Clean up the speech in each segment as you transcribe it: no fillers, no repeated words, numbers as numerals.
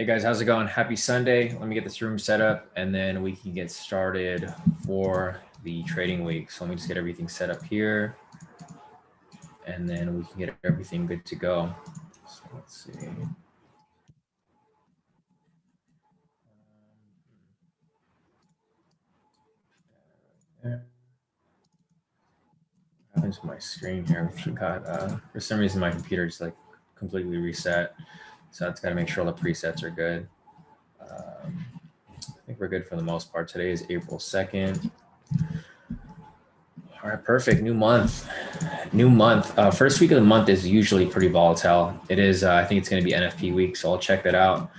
Hey guys, how's it going? Happy Sunday. Let me get this room set up and then we can get started for the trading week. So let me just get everything set up here and then we can get everything good to go. So let's see. What happens to my screen here? Everything got, for some reason my computer just like completely reset. So that's got to make sure all the presets are good. I think we're good for the most part. Today is April 2nd. All right, perfect. New month. First week of the month is usually pretty volatile. It is, I think it's going to be NFP week, so I'll check that out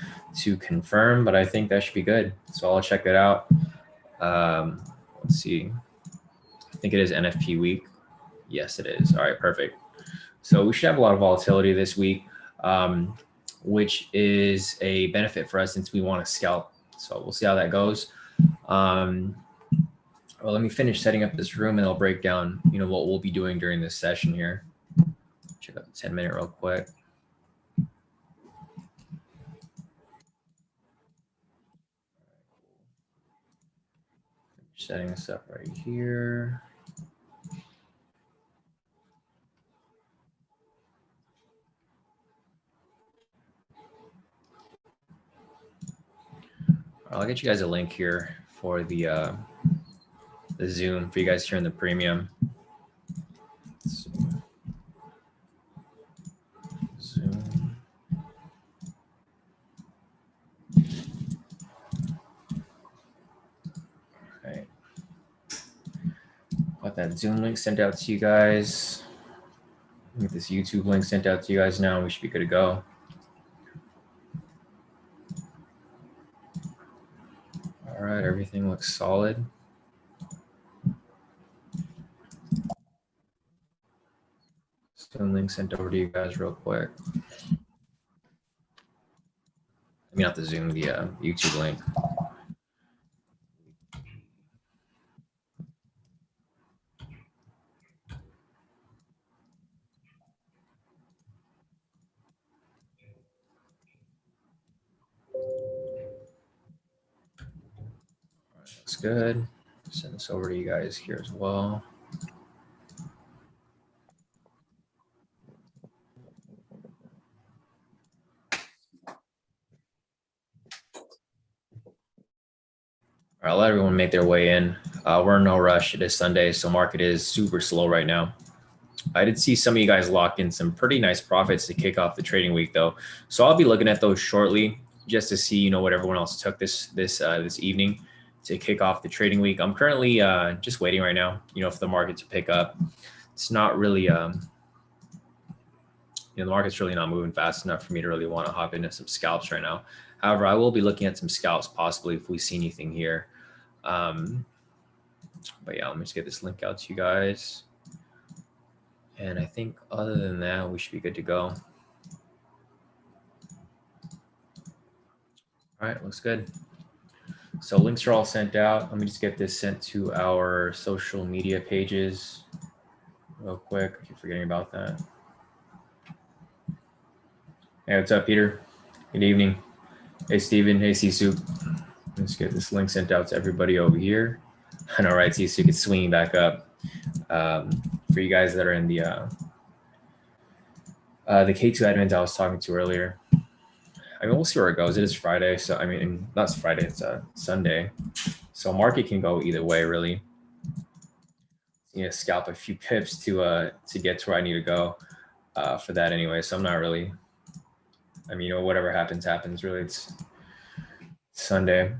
to confirm, but I think that should be good. So I'll check that out. Let's see. I think it is NFP week. Yes, it is. All right, perfect. So we should have a lot of volatility this week, which is a benefit for us since we want to scalp. So we'll see how that goes. Well, let me finish setting up this room and I'll break down, what we'll be doing during this session here. Check out the 10-minute real quick. Setting this up right here. I'll get you guys a link here for the Zoom for you guys here in the premium. Zoom. All right. Got that Zoom link sent out to you guys. Get this YouTube link sent out to you guys now. We should be good to go. All right, everything looks solid. Zoom link sent over to you guys real quick. I mean, not the Zoom, the YouTube link. Looks good. Send this over to you guys here as well. All right, I'll let everyone make their way in. We're in no rush. It is Sunday, so market is super slow right now. I did see some of you guys lock in some pretty nice profits to kick off the trading week, though. So I'll be looking at those shortly, just to see what everyone else took this evening to kick off the trading week. I'm currently just waiting right now, for the market to pick up. It's not really, the market's really not moving fast enough for me to really want to hop into some scalps right now. However, I will be looking at some scalps possibly if we see anything here. But yeah, let me just get this link out to you guys. And I think other than that, we should be good to go. All right, looks good. So links are all sent out. Let me just get this sent to our social media pages real quick. I keep forgetting about that. Hey, what's up, Peter? Good evening. Hey, Steven. Hey, C-Soup. Let's get this link sent out to everybody over here. I know, right? C-Soup is swinging back up. For you guys that are in the K² admins I was talking to earlier. I mean, we'll see where it goes. It is Friday, so I mean, not Friday, it's Sunday. So market can go either way, really. Scalp a few pips to get to where I need to go for that anyway. So I'm not really, I mean, whatever happens, happens. Really, it's Sunday.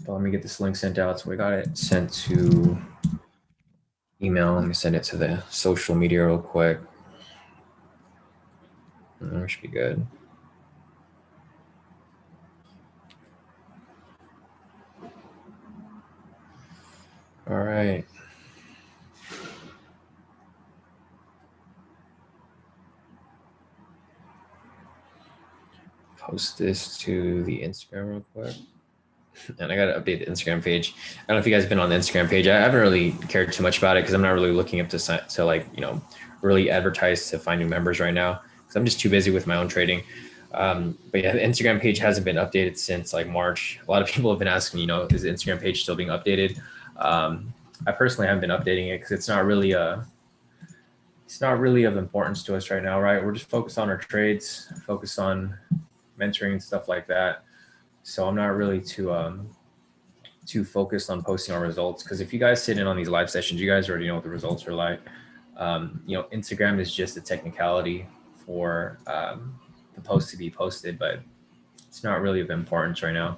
But let me get this link sent out. So we got it sent to email. Let me send it to the social media real quick. We should be good. All right. Post this to the Instagram real quick. And I got to update the Instagram page. I don't know if you guys have been on the Instagram page. I haven't really cared too much about it because I'm not really looking up to like, really advertise to find new members right now because I'm just too busy with my own trading. But yeah, the Instagram page hasn't been updated since like March. A lot of people have been asking, you know, is the Instagram page still being updated? I personally haven't been updating it because it's not really of importance to us right now, right? We're just focused on our trades, focused on mentoring and stuff like that. So I'm not really too focused on posting our results, because if you guys sit in on these live sessions, you guys already know what the results are like. You know, Instagram is just a technicality for the post to be posted, but it's not really of importance right now.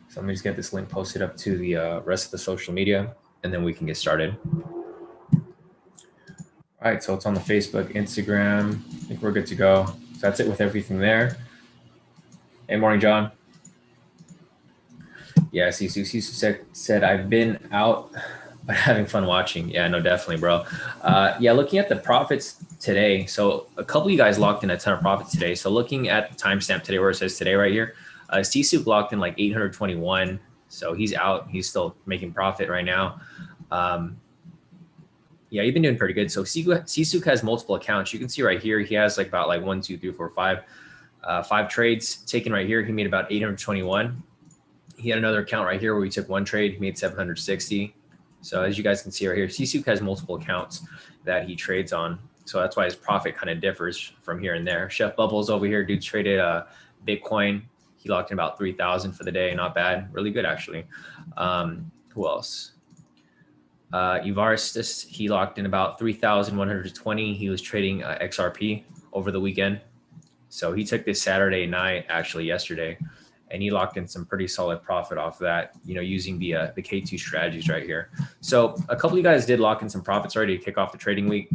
So let me just get this link posted up to the rest of the social media, and then we can get started. All right, so it's on the Facebook, Instagram. I think we're good to go. So that's it with everything there. Hey, morning, John. Yeah, Sisu said I've been out, but having fun watching. Yeah, no, definitely, bro. Yeah, looking at the profits today. So a couple of you guys locked in a ton of profits today. So looking at the timestamp today, where it says today right here, Sisu locked in like 821. So he's out. He's still making profit right now. Yeah, you've been doing pretty good. So Sisuk has multiple accounts. You can see right here, he has like about like 1, 2, 3, 4, 5, 5 trades taken right here. He made about 821. He had another account right here where he took one trade. He made 760. So as you guys can see right here, Sisuk has multiple accounts that he trades on. So that's why his profit kind of differs from here and there. Chef Bubbles over here, dude traded Bitcoin. He locked in about 3,000 for the day. Not bad. Really good, actually. Who else? Evaristus, he locked in about 3,120. He was trading XRP over the weekend. So he took this Saturday night, actually yesterday, and he locked in some pretty solid profit off that, you know, using the K² strategies right here. So a couple of you guys did lock in some profits already to kick off the trading week.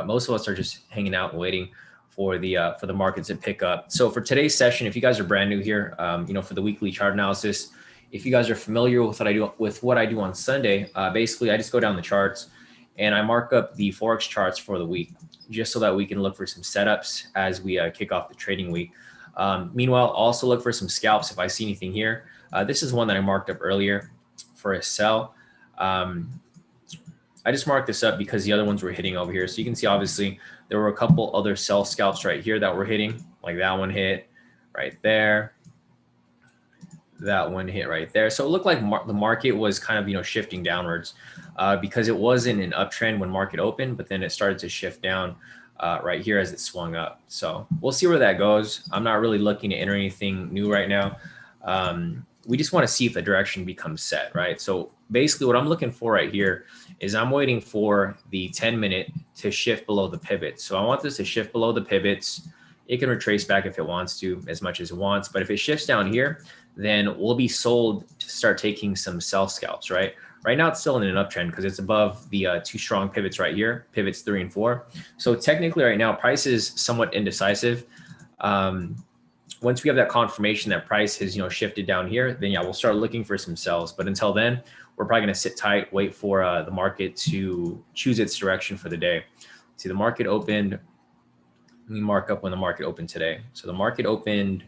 Most of us are just hanging out and waiting for the markets to pick up. So for today's session, if you guys are brand new here, you know, for the weekly chart analysis, if you guys are familiar with what I do on Sunday, basically I just go down the charts and I mark up the Forex charts for the week, just so that we can look for some setups as we kick off the trading week. Meanwhile, also look for some scalps if I see anything here. This is one that I marked up earlier for a sell. I just marked this up because the other ones were hitting over here. So you can see, obviously, there were a couple other sell scalps right here that were hitting, like that one hit right there. That one hit right there. So it looked like the market was kind of, you know, shifting downwards because it wasn't an uptrend when market opened, but then it started to shift down right here as it swung up. So we'll see where that goes. I'm not really looking to enter anything new right now. We just want to see if the direction becomes set, right? So basically what I'm looking for right here is I'm waiting for the 10-minute to shift below the pivot. So I want this to shift below the pivots. It can retrace back if it wants to, as much as it wants. But if it shifts down here, then we'll be sold to start taking some sell scalps, right? Right now, it's still in an uptrend because it's above the 2 strong pivots right here, pivots 3 and 4. So technically right now, price is somewhat indecisive. Once we have that confirmation that price has, you know, shifted down here, then yeah, we'll start looking for some sells. But until then, we're probably going to sit tight, wait for the market to choose its direction for the day. See, the market opened. Let me mark up when the market opened today. So the market opened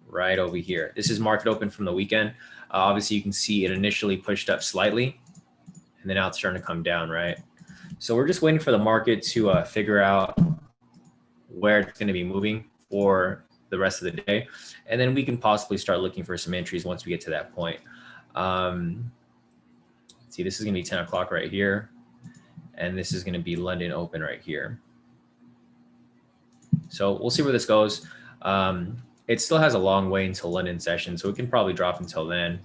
right over here. This is market open from the weekend. Obviously, you can see it initially pushed up slightly, and then now it's starting to come down, right? So we're just waiting for the market to figure out where it's going to be moving for the rest of the day, and then we can possibly start looking for some entries once we get to that point. See, this is going to be 10 o'clock right here, and this is going to be London open right here. So we'll see where this goes. It still has a long way until London session, so it can probably drop until then,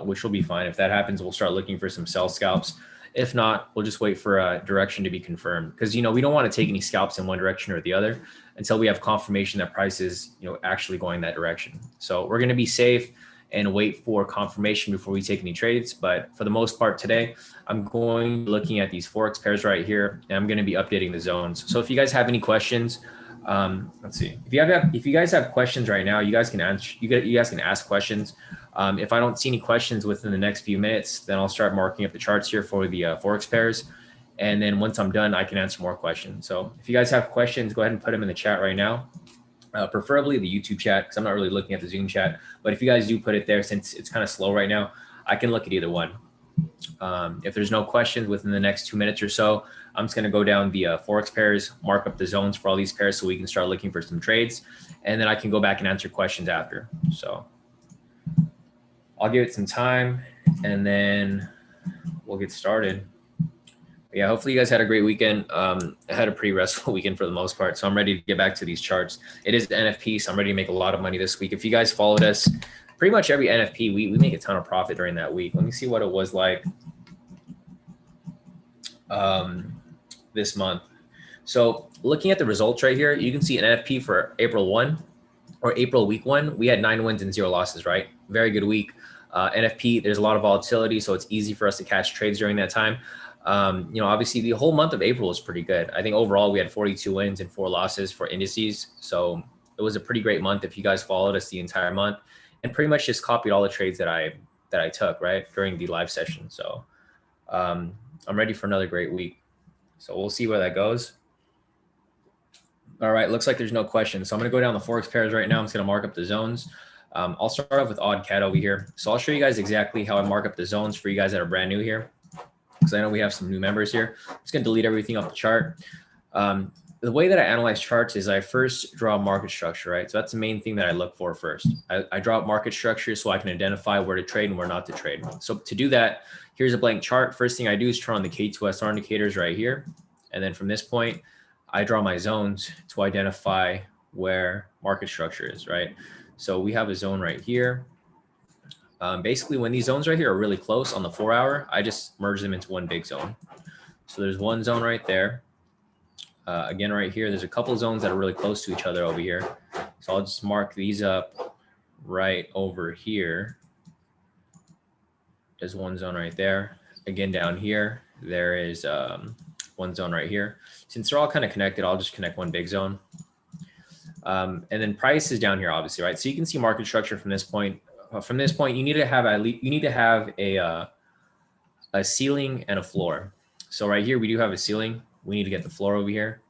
which will be fine. If that happens, we'll start looking for some sell scalps. If not, we'll just wait for a direction to be confirmed, because, you know, we don't want to take any scalps in one direction or the other until we have confirmation that price is, you know, actually going that direction. So we're going to be safe and wait for confirmation before we take any trades. But for the most part today, I'm going looking at these Forex pairs right here, and I'm going to be updating the zones. So if you guys have any questions, let's see. If you guys have questions right now, you guys can answer. You guys can ask questions. If I don't see any questions within the next few minutes, then I'll start marking up the charts here for the Forex pairs. And then once I'm done, I can answer more questions. So if you guys have questions, go ahead and put them in the chat right now. Preferably the YouTube chat, because I'm not really looking at the Zoom chat. But if you guys do put it there, since it's kind of slow right now, I can look at either one. If there's no questions within the next 2 minutes or so, I'm just going to go down the Forex pairs, mark up the zones for all these pairs so we can start looking for some trades. And then I can go back and answer questions after. So I'll give it some time and then we'll get started. Yeah, hopefully you guys had a great weekend. I had a pretty restful weekend for the most part. So I'm ready to get back to these charts. It is NFP, so I'm ready to make a lot of money this week. If you guys followed us, pretty much every NFP, we make a ton of profit during that week. Let me see what it was like this month. So looking at the results right here, you can see an NFP for April 1 or April week 1. We had 9 wins and 0 losses, right? Very good week. NFP, there's a lot of volatility, so it's easy for us to catch trades during that time. Obviously the whole month of April was pretty good. I think overall we had 42 wins and 4 losses for indices. So it was a pretty great month if you guys followed us the entire month and pretty much just copied all the trades that I took, right, during the live session. So I'm ready for another great week. So we'll see where that goes. All right, looks like there's no questions. So I'm going to go down the Forex pairs right now. I'm just going to mark up the zones. I'll start off with odd cat over here. So I'll show you guys exactly how I mark up the zones for you guys that are brand new here, because I know we have some new members here. I'm just going to delete everything off the chart. The way that I analyze charts is I first draw a market structure, right? So that's the main thing that I look for first. I draw up market structure so I can identify where to trade and where not to trade. So to do that, here's a blank chart. First thing I do is turn on the K²SR indicators right here. And then from this point, I draw my zones to identify where market structure is, right? So we have a zone right here. Basically, when these zones right here are really close on the 4 hour, I just merge them into one big zone. So there's one zone right there. Again, right here, there's a couple of zones that are really close to each other over here. So I'll just mark these up right over here. There's one zone right there. Again, down here, there is one zone right here. Since they're all kind of connected, I'll just connect one big zone. And then price is down here, obviously, right? So you can see market structure from this point. From this point, you need to have a ceiling and a floor. So right here, we do have a ceiling. We need to get the floor over here.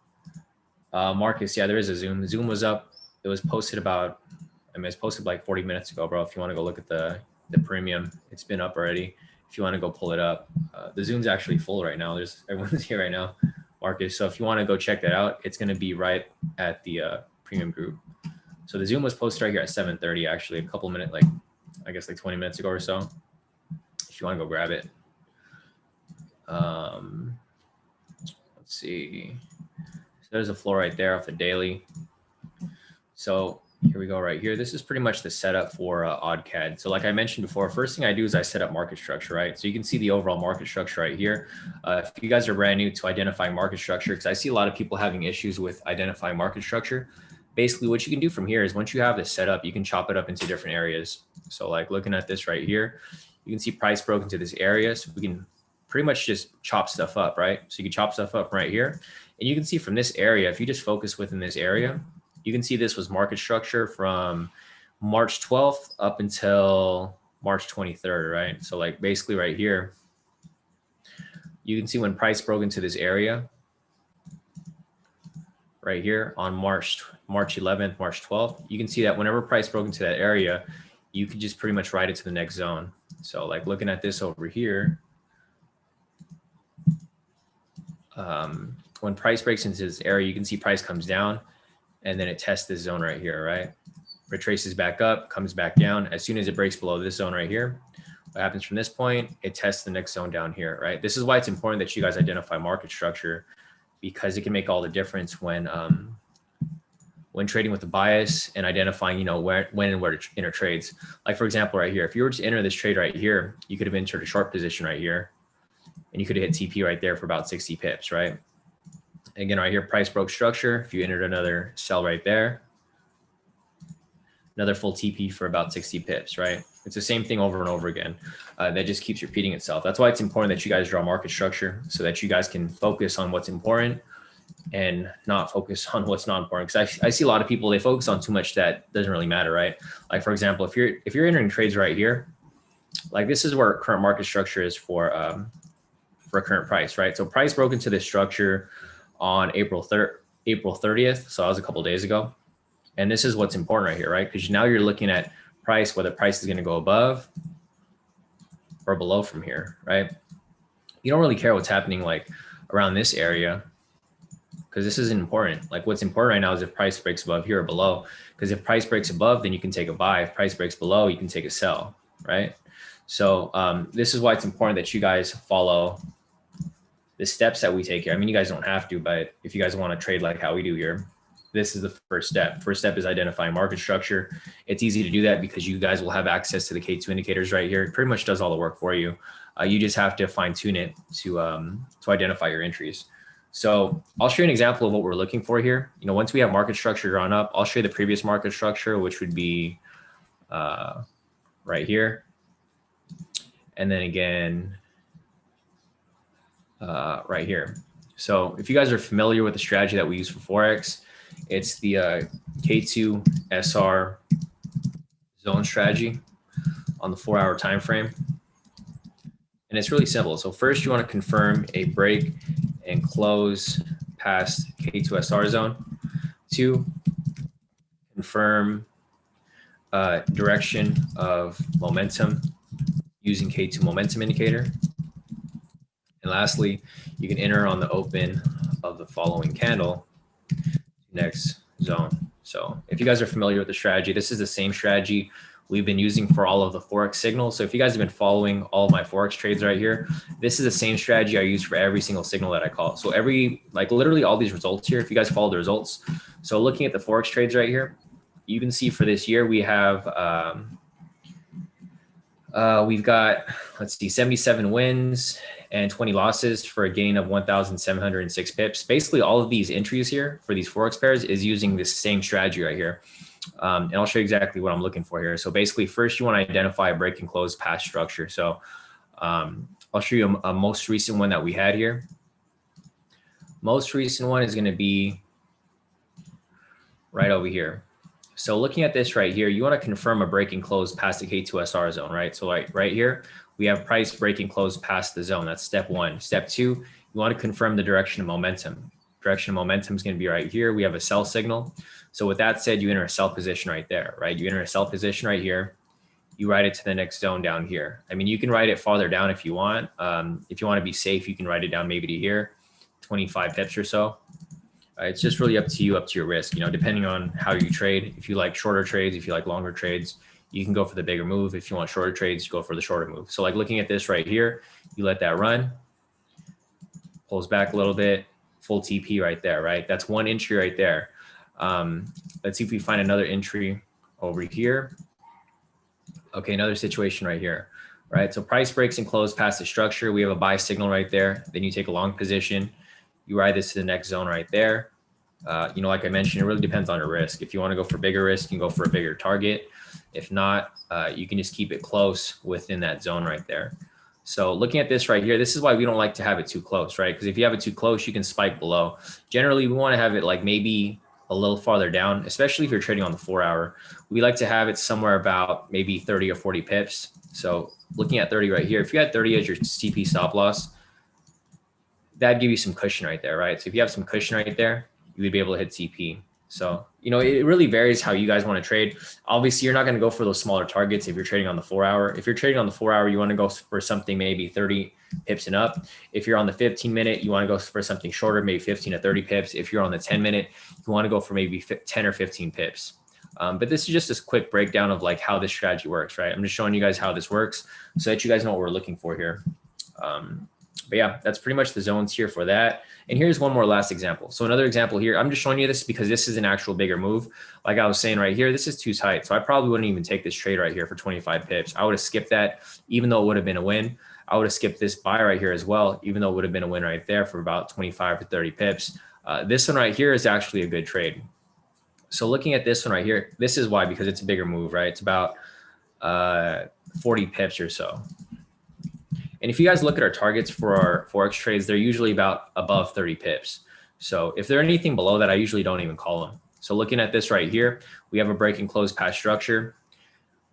Marcus, yeah, there is a Zoom. The Zoom was up. It was posted it's posted like 40 minutes ago, bro. If you want to go look at the premium, it's been up already. If you want to go pull it up, the Zoom's actually full right now. Everyone's here right now, Marcus. So if you want to go check that out, it's going to be right at the premium group. So the Zoom was posted right here at 7:30, actually, a couple minutes, I guess 20 minutes ago or so. If you want to go grab it. Let's see. So there's a floor right there off the daily. So here we go right here. This is pretty much the setup for OddCAD. So like I mentioned before, first thing I do is I set up market structure, right? So you can see the overall market structure right here. If you guys are brand new to identifying market structure, because I see a lot of people having issues with identifying market structure. Basically what you can do from here is once you have this set up, you can chop it up into different areas. So like looking at this right here, you can see price broke into this area. So we can pretty much just chop stuff up, right? So you can chop stuff up right here. And you can see from this area, if you just focus within this area, you can see this was market structure from March 12th up until March 23rd, right? So like basically right here, you can see when price broke into this area right here on March 11th, March 12th, you can see that whenever price broke into that area, you could just pretty much ride it to the next zone. So like looking at this over here, when price breaks into this area, you can see price comes down and then it tests this zone right here, right? Retraces back up, comes back down. As soon as it breaks below this zone right here, what happens from this point, it tests the next zone down here, right? This is why it's important that you guys identify market structure, because it can make all the difference when trading with a bias and identifying, when and where to enter trades. Like for example, right here, if you were to enter this trade right here, you could have entered a short position right here and you could have hit TP right there for about 60 pips, right? Again, right here, price broke structure. If you entered another sell right there, another full TP for about 60 pips, right? It's the same thing over and over again. That just keeps repeating itself. That's why it's important that you guys draw market structure so that you guys can focus on what's important and not focus on what's not important. Because I see a lot of people, they focus on too much that doesn't really matter, right? Like for example, if you're entering trades right here, like this is where current market structure is for a current price, right? So price broke into this structure on April 30th. So that was a couple of days ago. And this is what's important right here, right? Because now you're looking at price, whether price is going to go above or below from here, right? You don't really care what's happening like around this area, because this isn't important. Like what's important right now is if price breaks above here or below, because if price breaks above, then you can take a buy. If price breaks below, you can take a sell, right? So this is why it's important that you guys follow the steps that we take here. I mean, you guys don't have to, but if you guys want to trade like how we do here, this is the first step. First step is identifying market structure. It's easy to do that because you guys will have access to the K2 indicators right here. It pretty much does all the work for you. You just have to fine tune it to identify your entries. So I'll show you an example of what we're looking for here. You know, once we have market structure drawn up, I'll show you the previous market structure, which would be right here. And then again, right here. So if you guys are familiar with the strategy that we use for Forex, it's the K2 SR zone strategy on the 4-hour time frame. And it's really simple. So first you want to confirm a break and close past K2 SR zone. 2, confirm direction of momentum using K2 momentum indicator. And lastly, you can enter on the open of the following candle, next zone. So if you guys are familiar with the strategy, this is the same strategy we've been using for all of the Forex signals. So if you guys have been following all of my Forex trades right here, this is the same strategy I use for every single signal that I call. So like literally all these results here, if you guys follow the results. So looking at the Forex trades right here, you can see for this year, we have, we've got, let's see, 77 wins and 20 losses for a gain of 1,706 pips. Basically all of these entries here for these Forex pairs is using this same strategy right here. And I'll show you exactly what I'm looking for here. So basically first you want to identify a break and close past structure. So I'll show you a most recent one that we had here. Most recent one is going to be right over here. So looking at this right here, you want to confirm a break and close past the K2SR zone, right? So right here, we have price break and close past the zone. That's step 1. Step 2, you want to confirm the direction of momentum. Direction of momentum is going to be right here. We have a sell signal. So with that said, you enter a sell position right there, right? You enter a sell position right here. You ride it to the next zone down here. I mean, you can ride it farther down if you want. If you want to be safe, you can ride it down maybe to here, 25 pips or so. It's just really up to you, up to your risk, you know, depending on how you trade. If you like shorter trades, if you like longer trades, you can go for the bigger move. If you want shorter trades, you go for the shorter move. So like looking at this right here, you let that run, pulls back a little bit, full TP right there, right? That's one entry right there. Let's see if we find another entry over here. Okay, another situation right here, right? So price breaks and close past the structure. We have a buy signal right there. Then you take a long position. You ride this to the next zone right there. You know, like I mentioned, it really depends on your risk. If you want to go for bigger risk, you can go for a bigger target. If not, you can just keep it close within that zone right there. So looking at this right here, this is why we don't like to have it too close, right? Because if you have it too close, you can spike below. Generally, we want to have it like maybe a little farther down, especially if you're trading on the 4-hour. We like to have it somewhere about maybe 30 or 40 pips. So looking at 30 right here, if you had 30 as your TP stop loss, that'd give you some cushion right there, right? So if you have some cushion right there, you would be able to hit TP. So, you know, it really varies how you guys want to trade. Obviously, you're not going to go for those smaller targets if you're trading on the 4-hour. If you're trading on the 4-hour, you want to go for something maybe 30 pips and up. If you're on the 15-minute, you want to go for something shorter, maybe 15 to 30 pips. If you're on the 10-minute, you want to go for maybe 10 or 15 pips. But this is just a quick breakdown of like how this strategy works, right? I'm just showing you guys how this works so that you guys know what we're looking for here. But yeah, that's pretty much the zones here for that. And here's one more last example. So another example here, I'm just showing you this because this is an actual bigger move. Like I was saying right here, this is too tight. So I probably wouldn't even take this trade right here for 25 pips. I would have skipped that, even though it would have been a win. I would have skipped this buy right here as well, even though it would have been a win right there for about 25 to 30 pips. This one right here is actually a good trade. So looking at this one right here, this is why, because it's a bigger move, right? It's about 40 pips or so. And if you guys look at our targets for our Forex trades, they're usually about above 30 pips. So if they're anything below that, I usually don't even call them. So looking at this right here, we have a break and close past structure.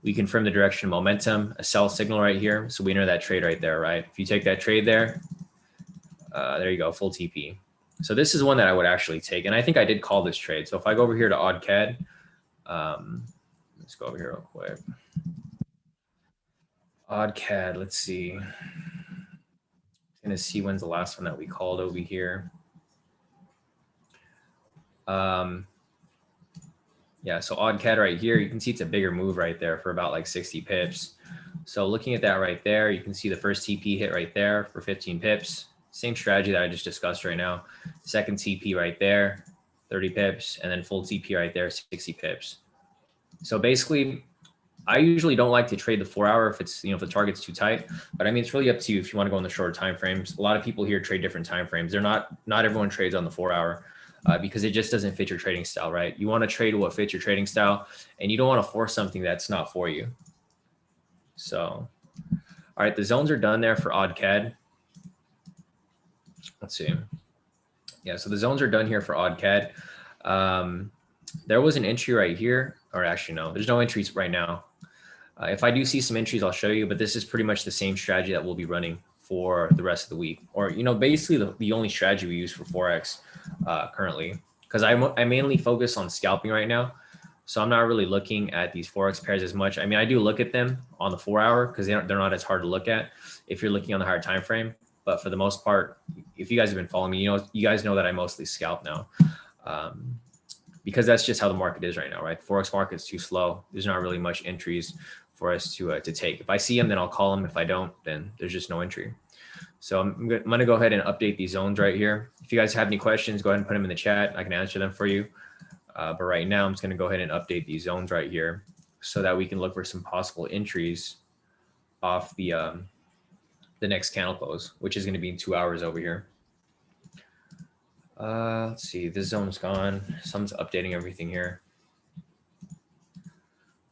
We confirm the direction of momentum, a sell signal right here. So we enter that trade right there, right? If you take that trade there you go, full TP. So this is one that I would actually take. And I think I did call this trade. So if I go over here to OddCAD, let's go over here real quick. OddCAD, let's see. Gonna see when's the last one that we called over here. Yeah, so OddCAD right here, you can see it's a bigger move right there for about like 60 pips. So looking at that right there, you can see the first TP hit right there for 15 pips. Same strategy that I just discussed right now. Second TP right there, 30 pips, and then full TP right there, 60 pips. So basically, I usually don't like to trade the 4 hour if it's, if the target's too tight, but I mean, it's really up to you if you want to go in the shorter time frames. A lot of people here trade different time frames. Not everyone trades on the 4 hour because it just doesn't fit your trading style, right? You want to trade what fits your trading style, and you don't want to force something that's not for you. So, all right, the zones are done there for OddCAD. Let's see. Yeah, so the zones are done here for OddCAD. There was an entry right here, or actually no, there's no entries right now. If I do see some entries, I'll show you, but this is pretty much the same strategy that we'll be running for the rest of the week, or, basically the only strategy we use for Forex currently, because I mainly focus on scalping right now. So I'm not really looking at these Forex pairs as much. I mean, I do look at them on the 4 hour because they're not as hard to look at if you're looking on the higher time frame. But for the most part, if you guys have been following me, you guys know that I mostly scalp now. Because that's just how the market is right now, right? The Forex market's too slow. There's not really much entries for us to take. If I see them, then I'll call them. If I don't, then there's just no entry. So I'm going to go ahead and update these zones right here. If you guys have any questions, go ahead and put them in the chat. I can answer them for you. But right now, I'm just going to go ahead and update these zones right here so that we can look for some possible entries off the next candle close, which is going to be in 2 hours over here. Let's see, this zone's gone. Someone's updating everything here.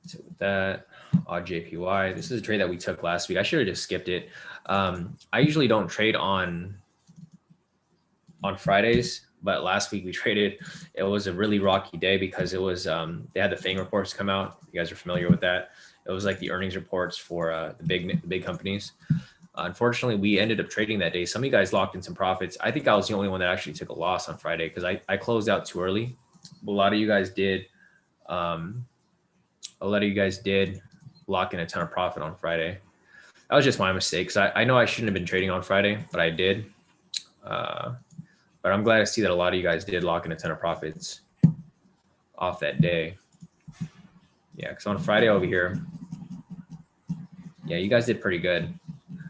So with that, odd JPY. This is a trade that we took last week. I should have just skipped it. I usually don't trade on Fridays, but last week we traded. It was a really rocky day because it was they had the FANG reports come out. You guys are familiar with that. It was like the earnings reports for the big companies. Unfortunately, we ended up trading that day. Some of you guys locked in some profits. I think I was the only one that actually took a loss on Friday because I closed out too early. But a lot of you guys did. A lot of you guys did lock in a ton of profit on Friday. That was just my mistake because I know I shouldn't have been trading on Friday, but I did. But I'm glad to see that a lot of you guys did lock in a ton of profits off that day. Yeah, because on Friday over here, yeah, you guys did pretty good.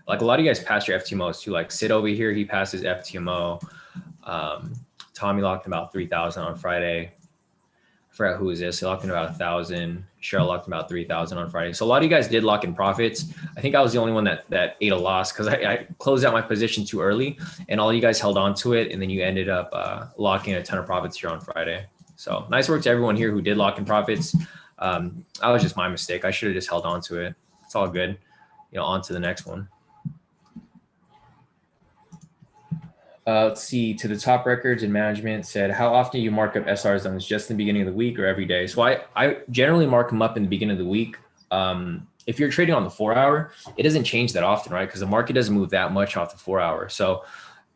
Like a lot of you guys passed your FTMOs too. Like Sid over here, he passed his FTMO. Tommy locked in about 3,000 on Friday. I forgot who is this. He locked in about 1,000. Cheryl locked in about 3,000 on Friday. So a lot of you guys did lock in profits. I think I was the only one that ate a loss because I closed out my position too early, and all you guys held on to it, and then you ended up locking a ton of profits here on Friday. So nice work to everyone here who did lock in profits. That was just my mistake. I should have just held on to it. It's all good. On to the next one. Let's see, to the top records and management said, how often do you mark up SR zones, just in the beginning of the week or every day? So I generally mark them up in the beginning of the week. If you're trading on the 4 hour, it doesn't change that often, right? Because the market doesn't move that much off the 4 hour. So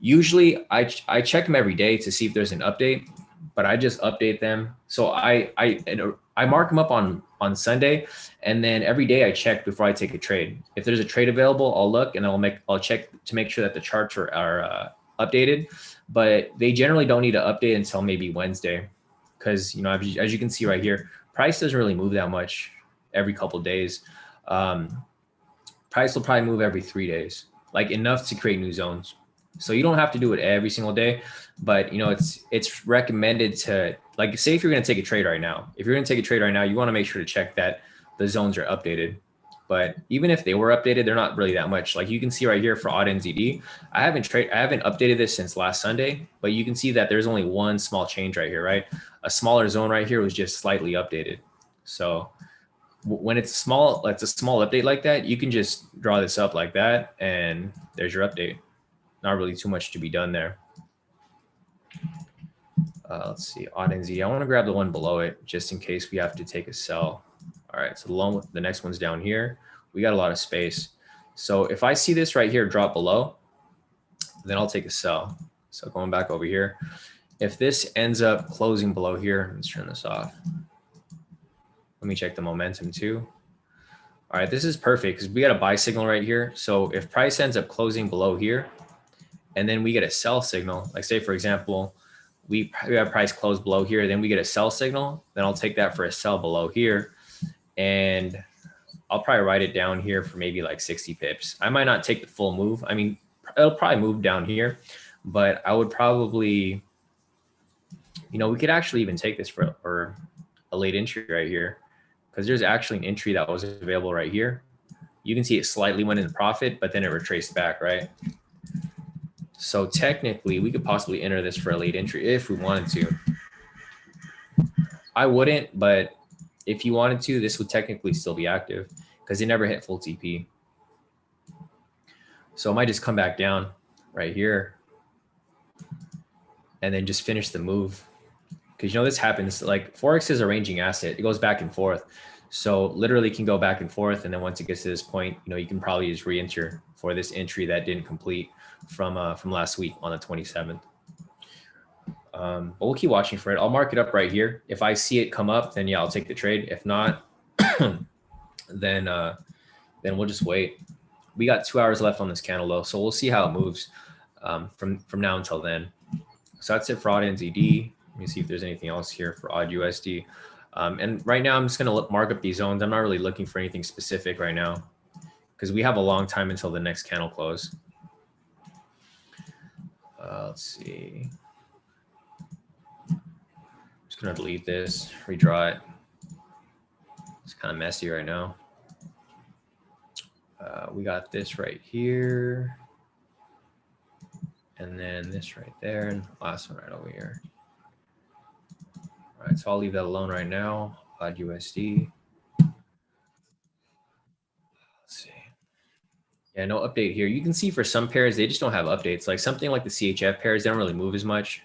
usually I check them every day to see if there's an update, but I just update them. So I mark them up on Sunday, and then every day I check before I take a trade. If there's a trade available, I'll look and I'll check to make sure that the charts are updated, but they generally don't need to update until maybe Wednesday, because as you can see right here, price doesn't really move that much every couple of days. Price will probably move every 3 days, like enough to create new zones. So you don't have to do it every single day, but it's recommended to, like, say if you're going to take a trade right now, you want to make sure to check that the zones are updated. But even if they were updated, they're not really that much. Like you can see right here for odd NZD, I haven't updated this since last Sunday, but you can see that there's only one small change right here, right? A smaller zone right here was just slightly updated. So when it's small, like it's a small update like that, you can just draw this up like that, and there's your update. Not really too much to be done there. Let's see, odd NZ. I want to grab the one below it just in case we have to take a sell. All right, so the next one's down here. We got a lot of space. So if I see this right here drop below, then I'll take a sell. So going back over here, if this ends up closing below here, let's turn this off. Let me check the momentum too. All right, this is perfect because we got a buy signal right here. So if price ends up closing below here, and then we get a sell signal, like say, for example, we have price close below here, then we get a sell signal, then I'll take that for a sell below here. And I'll probably write it down here for maybe like 60 pips. I might not take the full move. I mean, it'll probably move down here, but I would probably, you know, we could actually even take this for a late entry right here, because there's actually an entry that was available right here. You can see it slightly went in profit, but then it retraced back, right? So technically we could possibly enter this for a late entry if we wanted to. I wouldn't, but if you wanted to, this would technically still be active because it never hit full TP. So it might just come back down right here and then just finish the move. Because you know this happens, like Forex is a ranging asset. It goes back and forth. So literally can go back and forth. And then once it gets to this point, you know, you can probably just re-enter for this entry that didn't complete from last week on the 27th. But we'll keep watching for it. I'll mark it up right here. If I see it come up, then yeah, I'll take the trade. If not, then we'll just wait. We got 2 hours left on this candle though, so we'll see how it moves from now until then. So that's it for odd NZD. Let me see if there's anything else here for odd USD. And right now I'm just going to mark up these zones. I'm not really looking for anything specific right now because we have a long time until the next candle close. Let's see. I'm just going to delete this, redraw it. It's kind of messy right now. We got this right here. And then this right there, and the last one right over here. All right, so I'll leave that alone right now. Odd USD. Let's see. Yeah, no update here. You can see for some pairs, they just don't have updates. Like something like the CHF pairs, they don't really move as much.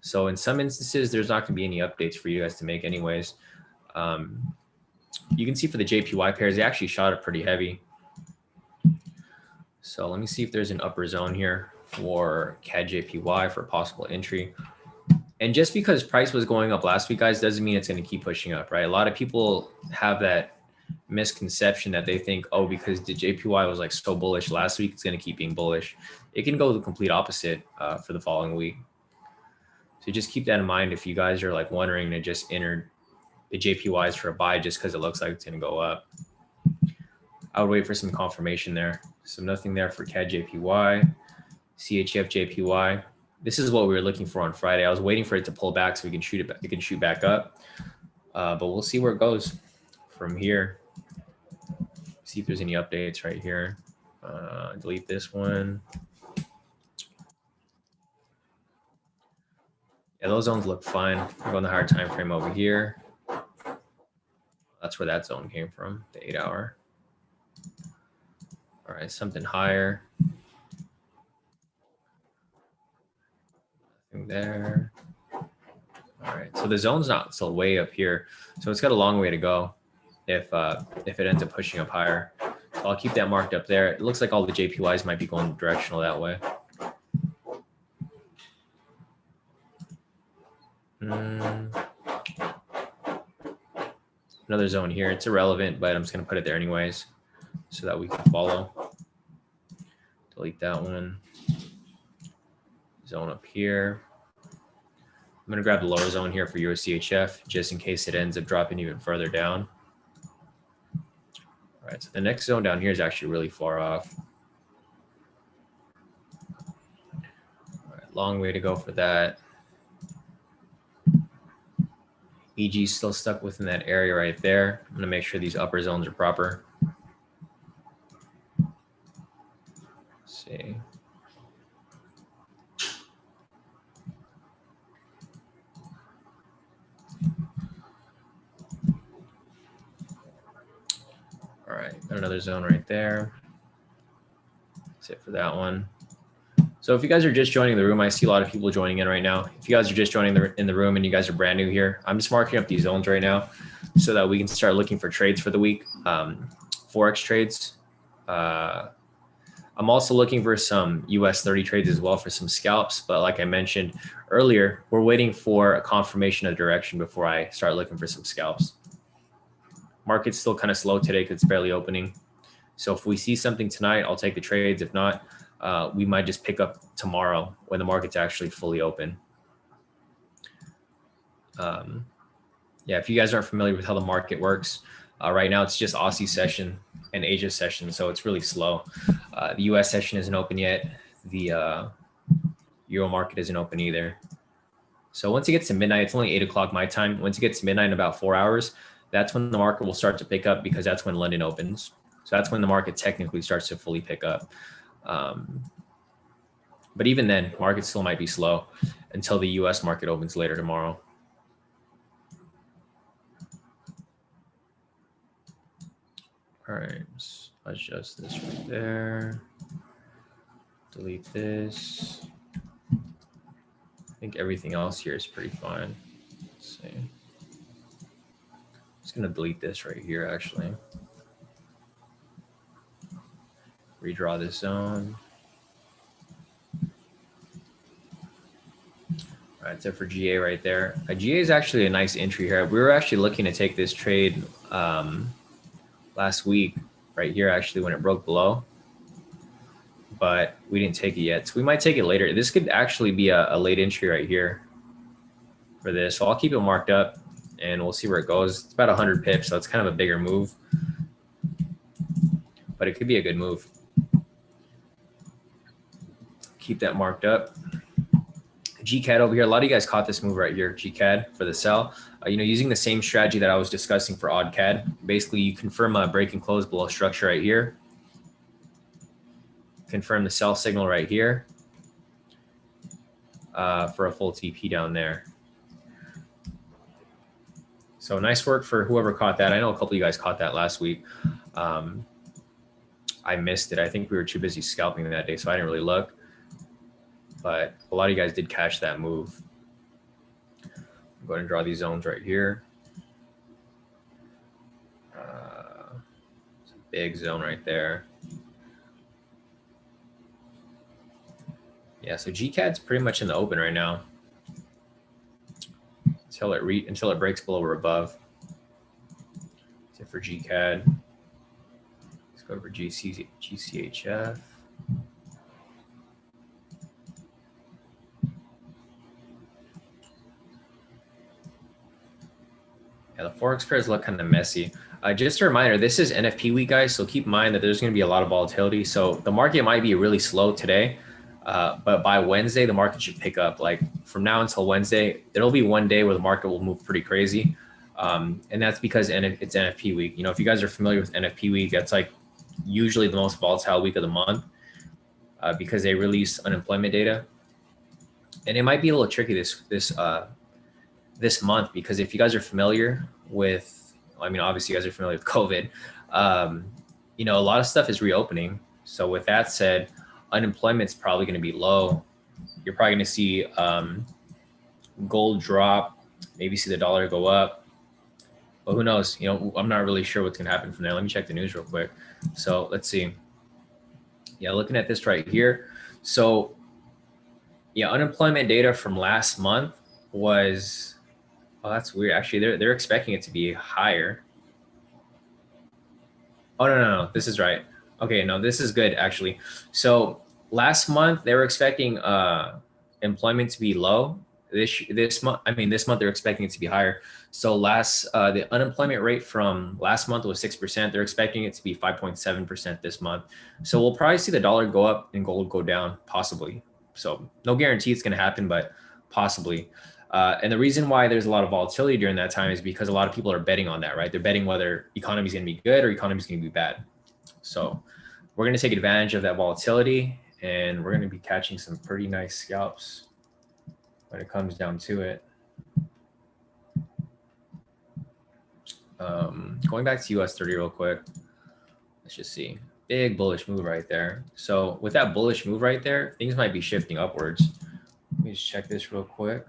So in some instances, there's not going to be any updates for you guys to make anyways. You can see for the JPY pairs, they actually shot it pretty heavy. So let me see if there's an upper zone here for CAD JPY for possible entry. And just because price was going up last week, guys, doesn't mean it's going to keep pushing up, right? A lot of people have that misconception that they think, oh, because the JPY was like so bullish last week, it's going to keep being bullish. It can go the complete opposite for the following week. So just keep that in mind if you guys are like wondering to just enter the JPYs for a buy just because it looks like it's going to go up. I would wait for some confirmation there. So nothing there for CAD JPY, CHF JPY. This is what we were looking for on Friday. I was waiting for it to pull back so we can shoot it. It can shoot back up, but we'll see where it goes from here. See if there's any updates right here. Delete this one. Yeah, those zones look fine. We're going the higher time frame over here. That's where that zone came from, the 8 hour. All right, something higher. Nothing there. All right, so the zone's not still way up here, so it's got a long way to go if it ends up pushing up higher. So I'll keep that marked up there. It looks like all the JPYs might be going directional that way. Another zone here. It's irrelevant, but I'm just going to put it there anyways so that we can follow. Delete that one. Zone up here. I'm going to grab the lower zone here for USDHF just in case it ends up dropping even further down. All right, so the next zone down here is actually really far off. All right, long way to go for that. EG is still stuck within that area right there. I'm going to make sure these upper zones are proper. Let's see. All right, got another zone right there. That's it for that one. So if you guys are just joining the room, I see a lot of people joining in right now. If you guys are just joining in the room and you guys are brand new here, I'm just marking up these zones right now so that we can start looking for trades for the week, Forex trades. I'm also looking for some US 30 trades as well for some scalps. But like I mentioned earlier, we're waiting for a confirmation of direction before I start looking for some scalps. Market's still kind of slow today because it's barely opening. So if we see something tonight, I'll take the trades. If not, we might just pick up tomorrow when the market's actually fully open. Yeah, if you guys aren't familiar with how the market works, right now it's just Aussie session and Asia session, so it's really slow. The US session isn't open yet. The Euro market isn't open either. So once it gets to midnight, it's only 8 o'clock my time. Once it gets to midnight in about 4 hours, that's when the market will start to pick up because that's when London opens. So that's when the market technically starts to fully pick up. But even then, market still might be slow until the US market opens later tomorrow. All right, let's adjust this right there. Delete this. I think everything else here is pretty fine. Let's see. I'm just gonna delete this right here, actually. Redraw this zone. All right, that's it for GA right there. GA is actually a nice entry here. We were actually looking to take this trade last week right here, actually, when it broke below, but we didn't take it yet. So we might take it later. This could actually be a late entry right here for this. So I'll keep it marked up and we'll see where it goes. It's about 100 pips, so it's kind of a bigger move, but it could be a good move. Keep that marked up. GCAD over here. A lot of you guys caught this move right here, GCAD for the sell. Using the same strategy that I was discussing for OddCAD. Basically, you confirm a break and close below structure right here. Confirm the sell signal right here for a full TP down there. So nice work for whoever caught that. I know a couple of you guys caught that last week. I missed it. I think we were too busy scalping that day, so I didn't really look. But a lot of you guys did catch that move. I'm going to draw these zones right here. It's a big zone right there. Yeah, so GCAD's pretty much in the open right now until it breaks below or above. That's it for GCAD. Let's go over GCHF. Yeah, the Forex pairs look kind of messy. Just a reminder, this is NFP week, guys, so keep in mind that there's going to be a lot of volatility. So the market might be really slow today, but by Wednesday, the market should pick up. Like from now until Wednesday, there'll be one day where the market will move pretty crazy. And that's because it's NFP week. If you guys are familiar with NFP week, that's like usually the most volatile week of the month because they release unemployment data. And it might be a little tricky this month, because if you guys are familiar with, obviously you guys are familiar with COVID, a lot of stuff is reopening. So with that said, unemployment's probably going to be low. You're probably going to see gold drop, maybe see the dollar go up. But who knows? I'm not really sure what's going to happen from there. Let me check the news real quick. So let's see. Yeah, looking at this right here. So yeah, unemployment data from last month was, oh, that's weird. Actually, they're expecting it to be higher. Oh, no. This is right. Okay, no, this is good, actually. So last month, they were expecting employment to be low. This month they're expecting it to be higher. So the unemployment rate from last month was 6%. They're expecting it to be 5.7% this month. So we'll probably see the dollar go up and gold go down, possibly. So no guarantee it's going to happen, but possibly. And the reason why there's a lot of volatility during that time is because a lot of people are betting on that, right? They're betting whether economy is going to be good or economy is going to be bad. So we're going to take advantage of that volatility, and we're going to be catching some pretty nice scalps when it comes down to it. Going back to US 30 real quick, let's just see. Big bullish move right there. So with that bullish move right there, things might be shifting upwards. Let me just check this real quick.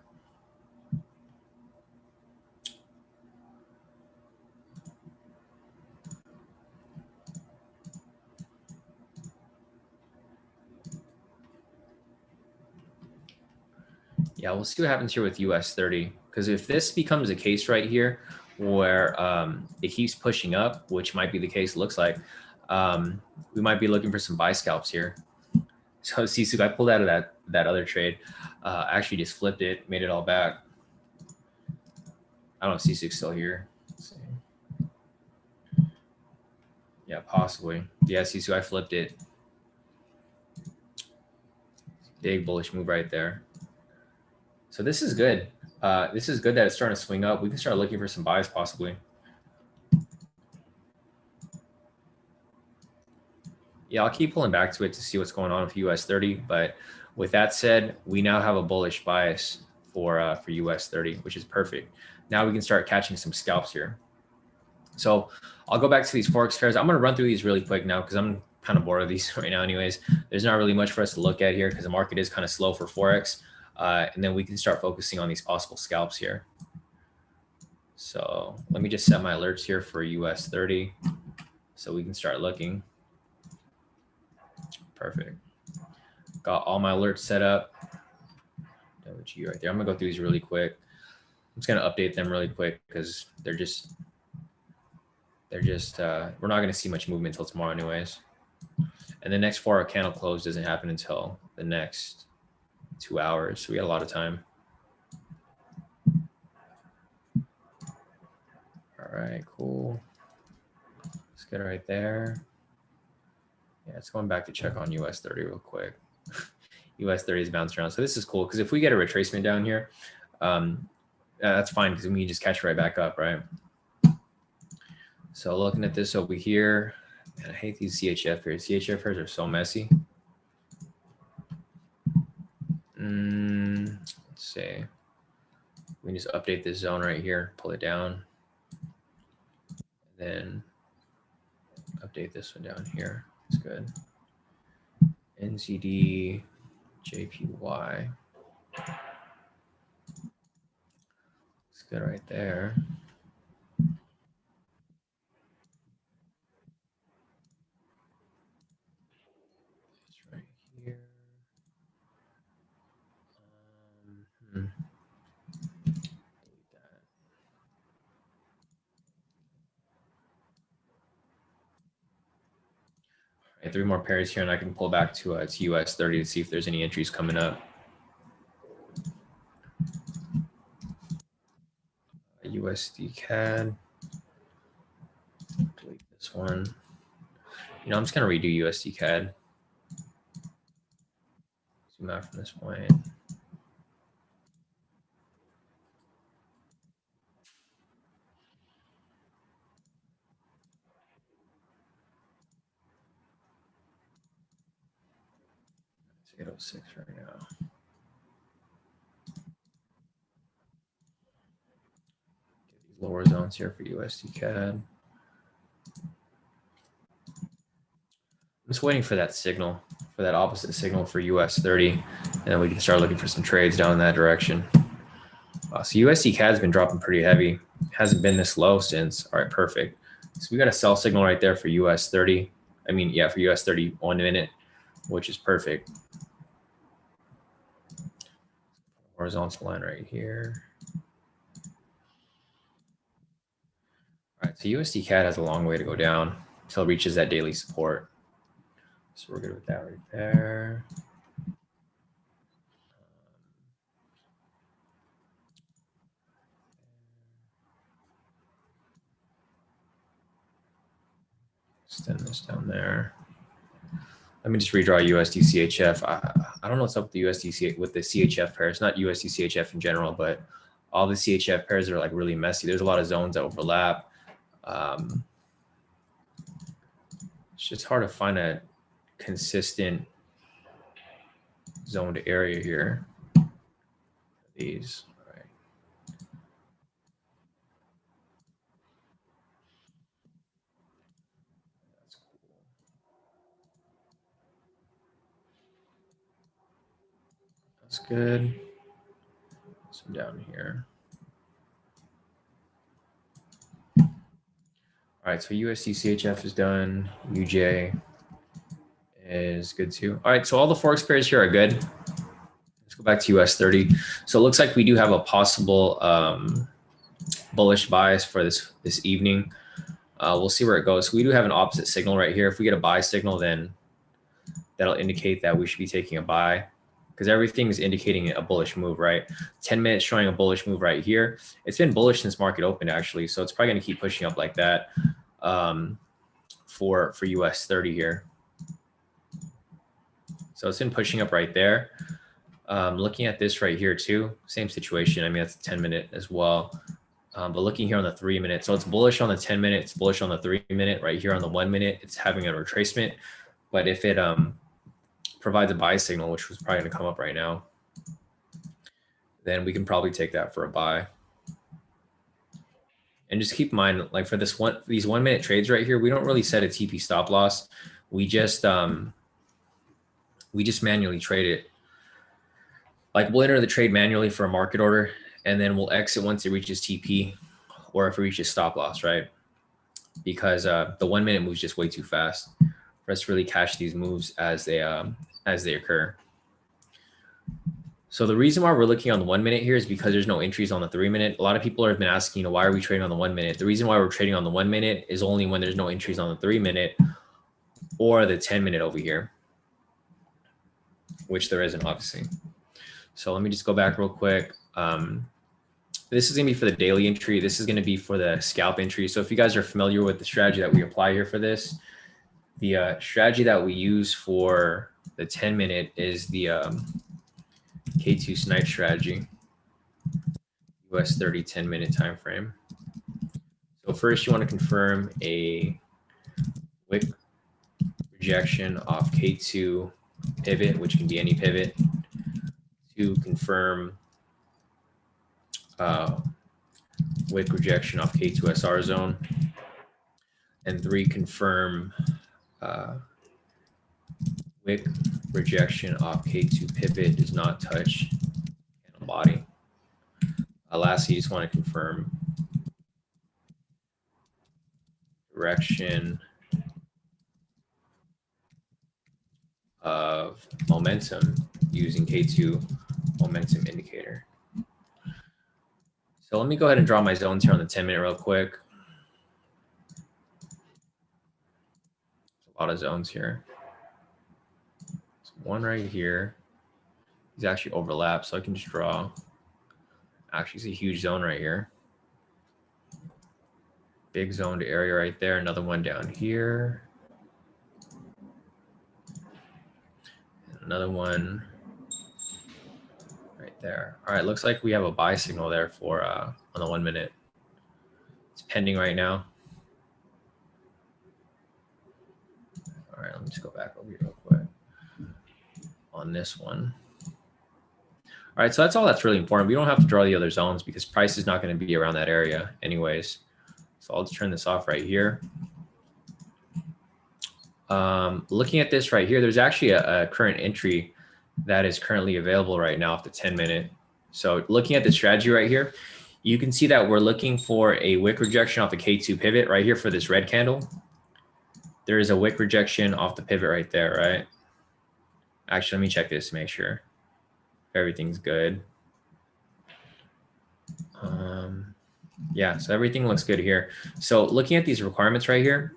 Yeah, we'll see what happens here with US 30. Because if this becomes a case right here where it keeps pushing up, which might be the case, looks like, we might be looking for some buy scalps here. So Sisu, I pulled out of that other trade. I actually just flipped it, made it all back. I don't know if Sisu's still here. Let's see. Yeah, possibly. Yeah, Sisu, I flipped it. Big bullish move right there. So this is good. This is good that it's starting to swing up. We can start looking for some buys possibly. Yeah, I'll keep pulling back to it to see what's going on with US 30. But with that said, we now have a bullish bias for US 30, which is perfect. Now we can start catching some scalps here. So I'll go back to these Forex pairs. I'm going to run through these really quick now because I'm kind of bored of these right now anyways. There's not really much for us to look at here because the market is kind of slow for Forex. And then we can start focusing on these possible scalps here. So let me just set my alerts here for US 30 so we can start looking. Perfect. Got all my alerts set up. WG right there. I'm gonna go through these really quick. I'm just gonna update them really quick because we're not gonna see much movement until tomorrow anyways. And the next 4-hour candle close doesn't happen until the next 2 hours. So we got a lot of time. All right, cool. Let's get it right there. Yeah, it's going back to check on US 30 real quick. US 30 is bouncing around. So this is cool because if we get a retracement down here, that's fine because we can just catch right back up, right? So looking at this over here, man, I hate these CHF pairs. CHF pairs are so messy. Let's see. We can just update this zone right here, pull it down, then update this one down here. That's good. NZD, JPY. It's good right there. It's right here. Delete that. All right, 3 more pairs here, and I can pull back to US 30 to see if there's any entries coming up. USD CAD. Delete this one. You know, I'm just gonna redo USD CAD. Zoom out from this point. It's 806 right now. Get these lower zones here for USD CAD. I'm just waiting for that signal, for that opposite signal for US 30, and then we can start looking for some trades down in that direction. So USD CAD has been dropping pretty heavy. Hasn't been this low since. All right, perfect. So we got a sell signal right there for US 30. I mean, yeah, for US 30, 1 minute, which is perfect. Horizontal line right here. All right, so USD CAD has a long way to go down until it reaches that daily support. So we're good with that right there. Extend this down there. Let me just redraw USD CHF. I don't know what's up with the USD with the CHF pairs, not USD CHF in general, but all the CHF pairs are like really messy. There's a lot of zones that overlap. It's just hard to find a consistent zoned area here. These, all right. That's cool. That's good. Some down here. All right, so USD CHF is done. UJ is good too. All right, so all the Forex pairs here are good. Let's go back to US 30. So it looks like we do have a possible bullish bias for this evening. We'll see where it goes. So we do have an opposite signal right here. If we get a buy signal, then that'll indicate that we should be taking a buy, because everything is indicating a bullish move, right? 10 minutes showing a bullish move right here. It's been bullish since market opened, actually. So it's probably going to keep pushing up like that for US 30 here. So it's been pushing up right there. Looking at this right here too, same situation. I mean, that's a 10-minute as well. But looking here on the 3-minute, so it's bullish on the 10-minute, it's bullish on the 3-minute. Right here on the 1-minute, it's having a retracement. But if it provides a buy signal, which was probably going to come up right now, then we can probably take that for a buy. And just keep in mind, like for these 1-minute trades right here, we don't really set a TP stop loss. We just manually trade it. Like we'll enter the trade manually for a market order, and then we'll exit once it reaches TP, or if it reaches stop loss, right? Because the 1-minute moves just way too fast for us to really catch these moves as they occur. So the reason why we're looking on the 1-minute here is because there's no entries on the 3-minute. A lot of people have been asking, why are we trading on the 1-minute? The reason why we're trading on the 1-minute is only when there's no entries on the 3-minute or the 10-minute over here, which there isn't, obviously. So let me just go back real quick. This is going to be for the daily entry. This is going to be for the scalp entry. So if you guys are familiar with the strategy that we apply here for this, the strategy that we use for the 10-minute is the K² Snipe Strategy, US 30 10-minute time frame. So first you want to confirm a wick rejection off K2 pivot, which can be any pivot, to confirm wick rejection off K2 SR zone, and 3, confirm wick rejection off K2 pivot does not touch candle body. Lastly, you just want to confirm direction of momentum using K2 momentum indicator. So let me go ahead and draw my zones here on the 10-minute real quick. There's a lot of zones here. There's one right here. These actually overlap, so I can just draw. Actually, it's a huge zone right here. Big zoned area right there. Another one down here. And another one right there. All right, looks like we have a buy signal there for on the 1-minute. It's pending right now. All right, let me just go back over here real quick on this one. All right, so that's all that's really important. We don't have to draw the other zones because price is not going to be around that area anyways. So I'll just turn this off right here. Looking at this right here, there's actually a current entry that is currently available right now off the 10-minute. So looking at the strategy right here, you can see that we're looking for a wick rejection off the K2 pivot right here for this red candle. There is a wick rejection off the pivot right there, right? Actually, let me check this to make sure everything's good. Yeah, so everything looks good here. So looking at these requirements right here,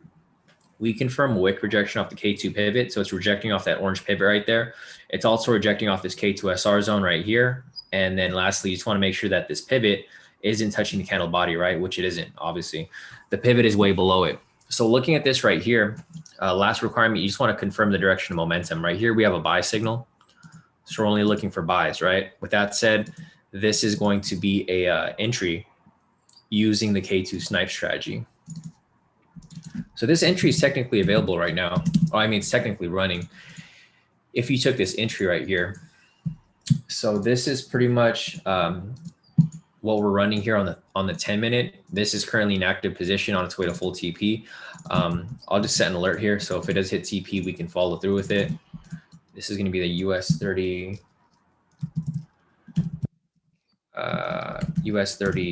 we confirm wick rejection off the K2 pivot. So it's rejecting off that orange pivot right there. It's also rejecting off this K2 SR zone right here. And then lastly, you just want to make sure that this pivot isn't touching the candle body, right? Which it isn't, obviously. The pivot is way below it. So looking at this right here, last requirement, you just want to confirm the direction of momentum. Right here, we have a buy signal. So we're only looking for buys, right? With that said, this is going to be a entry using the K² Snipe strategy. So this entry is technically available right now. Well, I mean, it's technically running. If you took this entry right here, so this is pretty much what we're running here on the 10-minute. This is currently an active position on its way to full TP. I'll just set an alert here. So if it does hit TP, we can follow through with it. This is going to be the US 30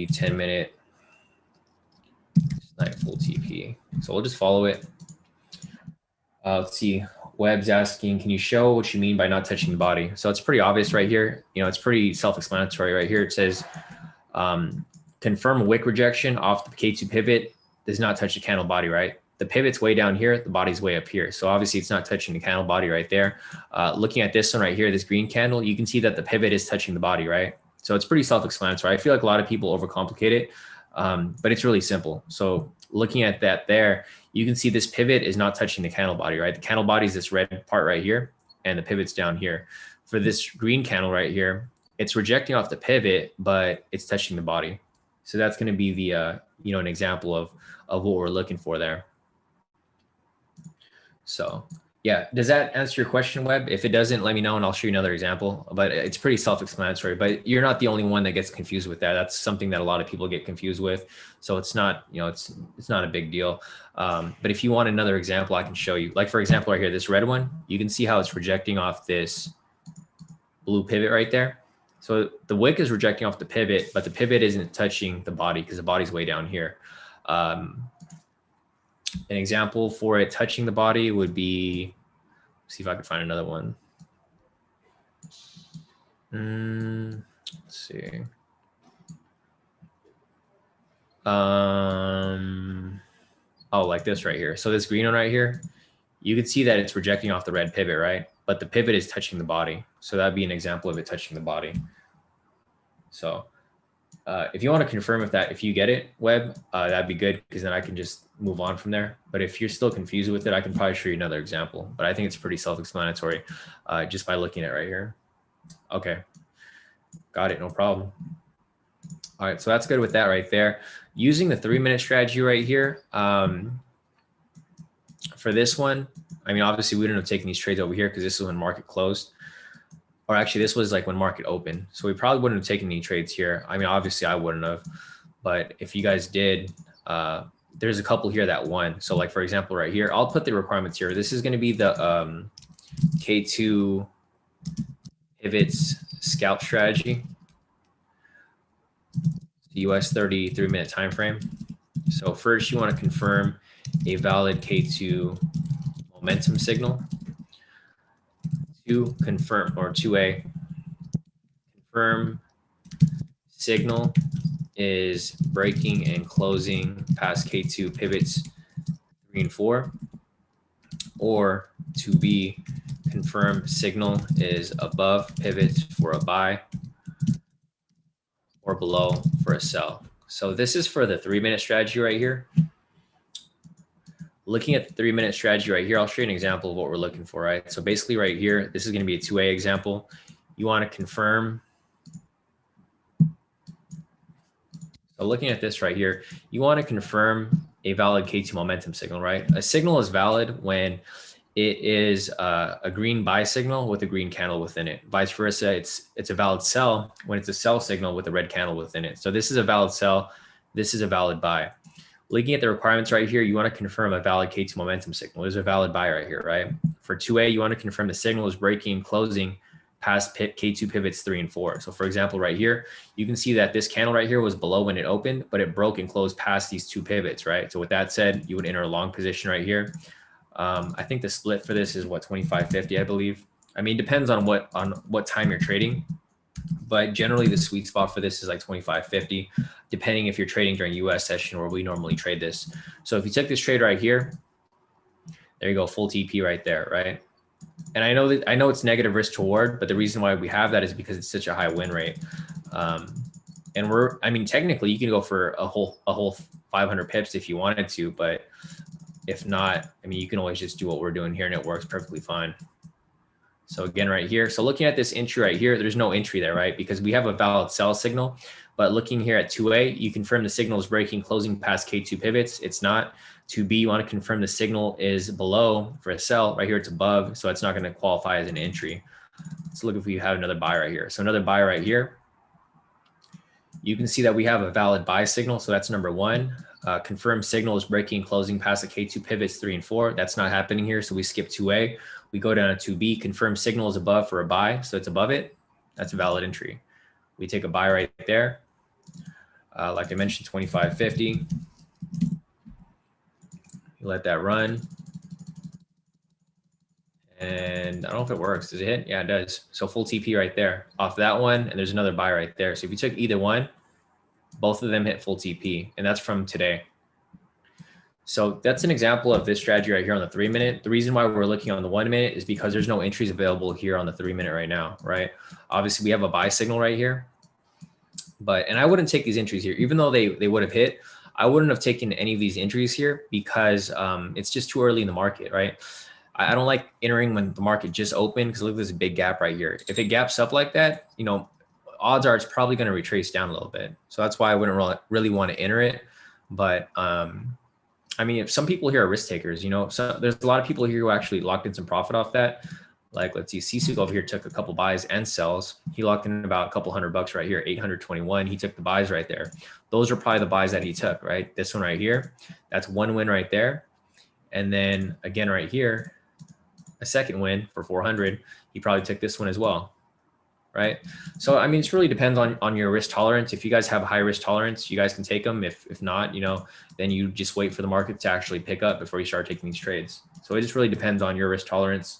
10-minute Snipe full TP. So we'll just follow it. Let's see. Webb's asking, can you show what you mean by not touching the body? So it's pretty obvious right here. You know, it's pretty self-explanatory right here. It says, confirm confirm wick rejection off the K2 pivot does not touch the candle body, right? The pivot's way down here, the body's way up here. So obviously it's not touching the candle body right there. Looking at this one right here, this green candle, you can see that the pivot is touching the body, right? So it's pretty self-explanatory. I feel like a lot of people overcomplicate it, but it's really simple. So looking at that there, you can see this pivot is not touching the candle body, right? The candle body is this red part right here, and the pivot's down here. For this green candle right here, it's rejecting off the pivot, but it's touching the body. So that's going to be the, you know, an example of what we're looking for there. So yeah, does that answer your question, Webb? If it doesn't, let me know and I'll show you another example, but it's pretty self-explanatory, but you're not the only one that gets confused with that. That's something that a lot of people get confused with. So it's not, you know, it's not a big deal. But if you want another example, I can show you. Like for example, right here, this red one, you can see how it's rejecting off this blue pivot right there. So the wick is rejecting off the pivot, but the pivot isn't touching the body because the body's way down here. An example for it touching the body would be, see if I can find another one. Let's see. Oh, like this right here. So this green one right here, you can see that it's rejecting off the red pivot, right? But the pivot is touching the body. So that'd be an example of it touching the body. So if you want to confirm if you get it, Webb, that'd be good because then I can just move on from there. But if you're still confused with it, I can probably show you another example. But I think it's pretty self-explanatory just by looking at it right here. Okay, got it, no problem. All right, so that's good with that right there. Using the 3-minute strategy right here, for this one, I mean, obviously we wouldn't have taken these trades over here because this is when market closed. Or actually this was like when market opened. So we probably wouldn't have taken any trades here. I mean, obviously I wouldn't have, but if you guys did, there's a couple here that won. So like, for example, right here, I'll put the requirements here. This is going to be the K2 pivots scalp strategy, the US 33-minute time frame. So first you want to confirm a valid K2 momentum signal. 2, confirm, or 2A, confirm signal is breaking and closing past K2 pivots 3 and 4, or 2B, confirm signal is above pivots for a buy or below for a sell. So this is for the 3-minute strategy right here. Looking at the 3-minute strategy right here, I'll show you an example of what we're looking for, right? So basically right here, this is going to be a 2A example. You want to confirm. So looking at this right here, you want to confirm a valid K2 momentum signal, right? A signal is valid when it is a green buy signal with a green candle within it. Vice versa, it's a valid sell when it's a sell signal with a red candle within it. So this is a valid sell. This is a valid buy. Looking at the requirements right here, you want to confirm a valid K2 momentum signal. There's a valid buy right here, right? For 2A, you want to confirm the signal is breaking and closing past K2 pivots 3 and 4. So for example, right here, you can see that this candle right here was below when it opened, but it broke and closed past these 2 pivots, right? So with that said, you would enter a long position right here. I think the split for this is what, 25.50, I believe. I mean, it depends on what time you're trading, but generally the sweet spot for this is like 25.50, depending if you're trading during US session where we normally trade this. So if you took this trade right here, there you go, full TP right there, right? And I know it's negative risk to reward, but the reason why we have that is because it's such a high win rate. And I mean, technically you can go for a whole 500 pips if you wanted to, but if not, I mean, you can always just do what we're doing here and it works perfectly fine. So again, right here, so looking at this entry right here, there's no entry there, right? Because we have a valid sell signal, but looking here at 2A, you confirm the signal is breaking, closing past K2 pivots. It's not. 2B, you want to confirm the signal is below for a sell. Right here, it's above, so it's not going to qualify as an entry. Let's look if we have another buy right here. So another buy right here. You can see that we have a valid buy signal, so that's number 1. Confirm signal is breaking, closing past the K2 pivots 3 and 4. That's not happening here, so we skip 2A. We go down to 2B, confirm signal is above for a buy, so it's above it. That's a valid entry. We take a buy right there. Like I mentioned, 25.50. You let that run. And I don't know if it works. Does it hit? Yeah, it does. So full TP right there off that one. And there's another buy right there. So if you took either one, Both of them hit full TP, and that's from today. So that's an example of this strategy right here on the 3 minute. The reason why we're looking on the 1 minute is because there's no entries available here on the 3 minute right now, right? Obviously we have a buy signal right here, and I wouldn't take these entries here, even though they would have hit. I wouldn't have taken any of these entries here because it's just too early in the market, right? I don't like entering when the market just opened, because look at this big gap right here. If it gaps up like that, you know, odds are it's probably going to retrace down a little bit. So that's why I wouldn't really want to enter it. But I mean, if some people here are risk takers, you know, so there's a lot of people here who actually locked in some profit off that. Like, let's see, Sisu over here took a couple buys and sells. He locked in about a couple $100 right here, 821. He took the buys right there. Those are probably the buys that he took, right? This one right here, that's one win right there. And then again, right here, a second win for 400. He probably took this one as well, right? So, I mean, it really depends on your risk tolerance. If you guys have a high risk tolerance, you guys can take them. If not, you know, then you just wait for the market to actually pick up before you start taking these trades. So it just really depends on your risk tolerance,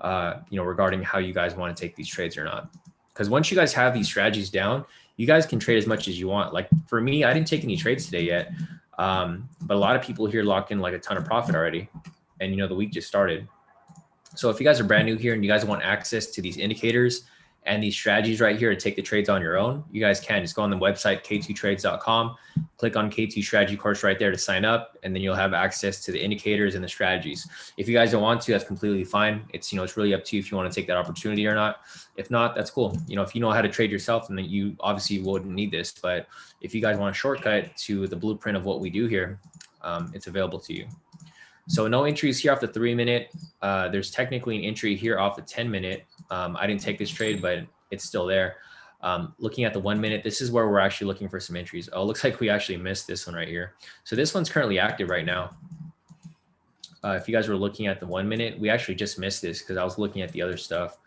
you know, regarding how you guys want to take these trades or not. Because once you guys have these strategies down, you guys can trade as much as you want. Like for me, I didn't take any trades today yet. But a lot of people here locked in like a ton of profit already. And, you know, the week just started. So if you guys are brand new here and you guys want access to these indicators and these strategies right here to take the trades on your own, you guys can just go on the website, k2trades.com, click on K2 strategy course right there to sign up. And then you'll have access to the indicators and the strategies. If you guys don't want to, that's completely fine. It's, you know, it's really up to you if you want to take that opportunity or not. If not, that's cool. You know, if you know how to trade yourself, then you obviously wouldn't need this. But if you guys want a shortcut to the blueprint of what we do here, it's available to you. So no entries here off the 3 minute. There's technically an entry here off the 10 minute. I didn't take this trade, but it's still there. Looking at the 1 minute, this is where we're actually looking for some entries. Oh, it looks like we actually missed this one right here. So this one's currently active right now. If you guys were looking at the 1 minute, we actually just missed this because I was looking at the other stuff.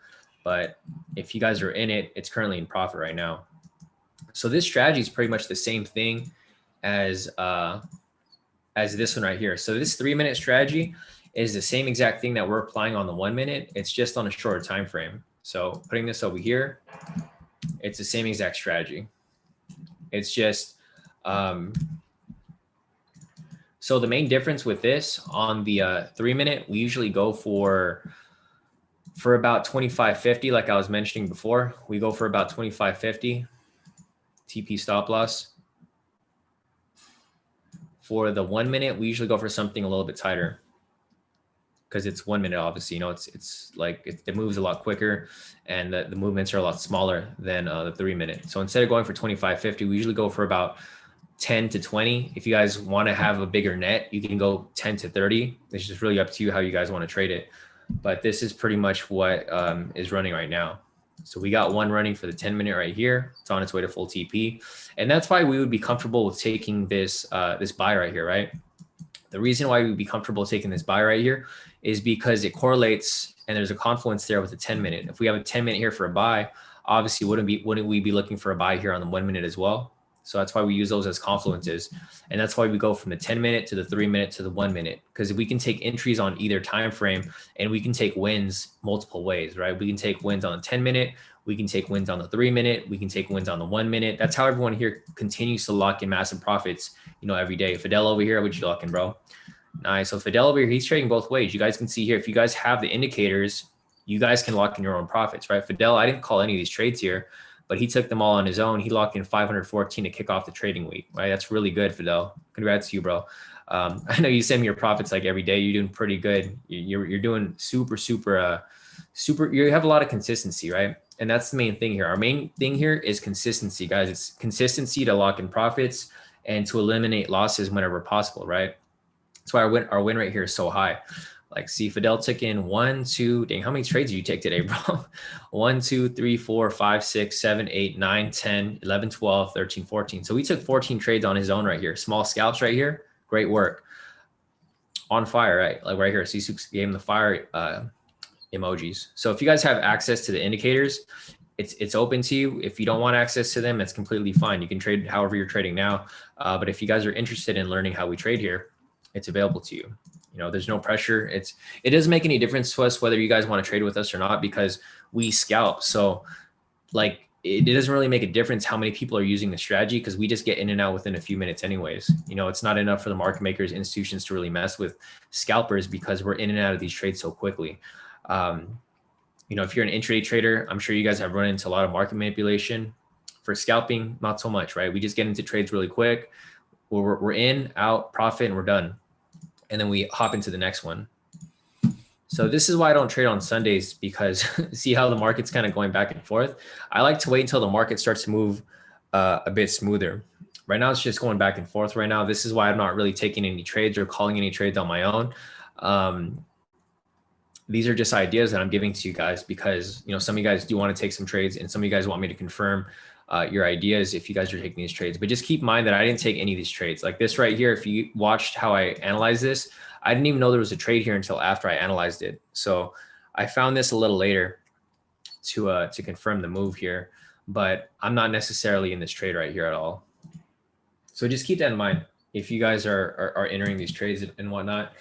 But if you guys are in it, it's currently in profit right now. So this strategy is pretty much the same thing as this one right here. So this 3 minute strategy is the same exact thing that we're applying on the 1 minute. It's just on a shorter time frame. So putting this over here, it's the same exact strategy. It's just, so the main difference with this on the 3 minute, we usually go for about 25.50. Like I was mentioning before, we go for about 25.50 TP stop loss. For the 1 minute, we usually go for something a little bit tighter because it's 1 minute, obviously, you know, it's like it moves a lot quicker and the movements are a lot smaller than the 3 minute. So instead of going for 25.50, we usually go for about 10 to 20. If you guys want to have a bigger net, you can go 10 to 30. It's just really up to you how you guys want to trade it. But this is pretty much what is running right now. So we got one running for the 10 minute right here. It's on its way to full TP. And that's why we would be comfortable with taking this, this buy right here, right? The reason why we'd be comfortable taking this buy right here is because it correlates and there's a confluence there with the 10 minute. If we have a 10 minute here for a buy, obviously wouldn't we be looking for a buy here on the 1 minute as well? So that's why we use those as confluences. And that's why we go from the 10 minute to the 3 minute to the 1 minute, because we can take entries on either time frame and we can take wins multiple ways, right? We can take wins on the 10 minute. We can take wins on the 3 minute. We can take wins on the 1 minute. That's how everyone here continues to lock in massive profits, you know, every day. Fidel over here, what you locking, bro? Nice. So Fidel over here, he's trading both ways. You guys can see here, if you guys have the indicators, you guys can lock in your own profits, right? Fidel, I didn't call any of these trades here, but he took them all on his own. He locked in 514 to kick off the trading week, right? That's really good, Fidel. Congrats to you, bro. I know you send me your profits like every day. You're doing pretty good. You're doing super. You have a lot of consistency, right? And that's the main thing here. Our main thing here is consistency, guys. It's consistency to lock in profits and to eliminate losses whenever possible, right? That's why our win rate here is so high. Like, see, Fidel took in 1, 2, dang, how many trades did you take today, bro? 1, 2, 3, 4, 5, 6, 7, 8, 9, 10, 11, 12, 13, 14. So we took 14 trades on his own right here. Small scalps right here. Great work. On fire, right? Like right here. C6 gave him the fire emojis. So if you guys have access to the indicators, it's open to you. If you don't want access to them, it's completely fine. You can trade however you're trading now. But if you guys are interested in learning how we trade here, it's available to you. You know, there's no pressure. It doesn't make any difference to us whether you guys want to trade with us or not, because we scalp. So like it doesn't really make a difference how many people are using the strategy, because we just get in and out within a few minutes anyways. You know, it's not enough for the market makers, institutions to really mess with scalpers, because we're in and out of these trades so quickly. You know, if you're an intraday trader, I'm sure you guys have run into a lot of market manipulation. For scalping, not so much, right? We just get into trades really quick. We're in, out, profit, and we're done. And then we hop into the next one. So this is why I don't trade on Sundays, because see how the market's kind of going back and forth. I like to wait until the market starts to move a bit smoother. Right now, it's just going back and forth right now. This is why I'm not really taking any trades or calling any trades on my own. These are just ideas that I'm giving to you guys, because, you know, some of you guys do want to take some trades, and some of you guys want me to confirm your ideas if you guys are taking these trades. But just keep in mind that I didn't take any of these trades. Like this right here, if you watched how I analyzed this, I didn't even know there was a trade here until after I analyzed it. So I found this a little later to confirm the move here, but I'm not necessarily in this trade right here at all. So just keep that in mind if you guys are entering these trades and whatnot.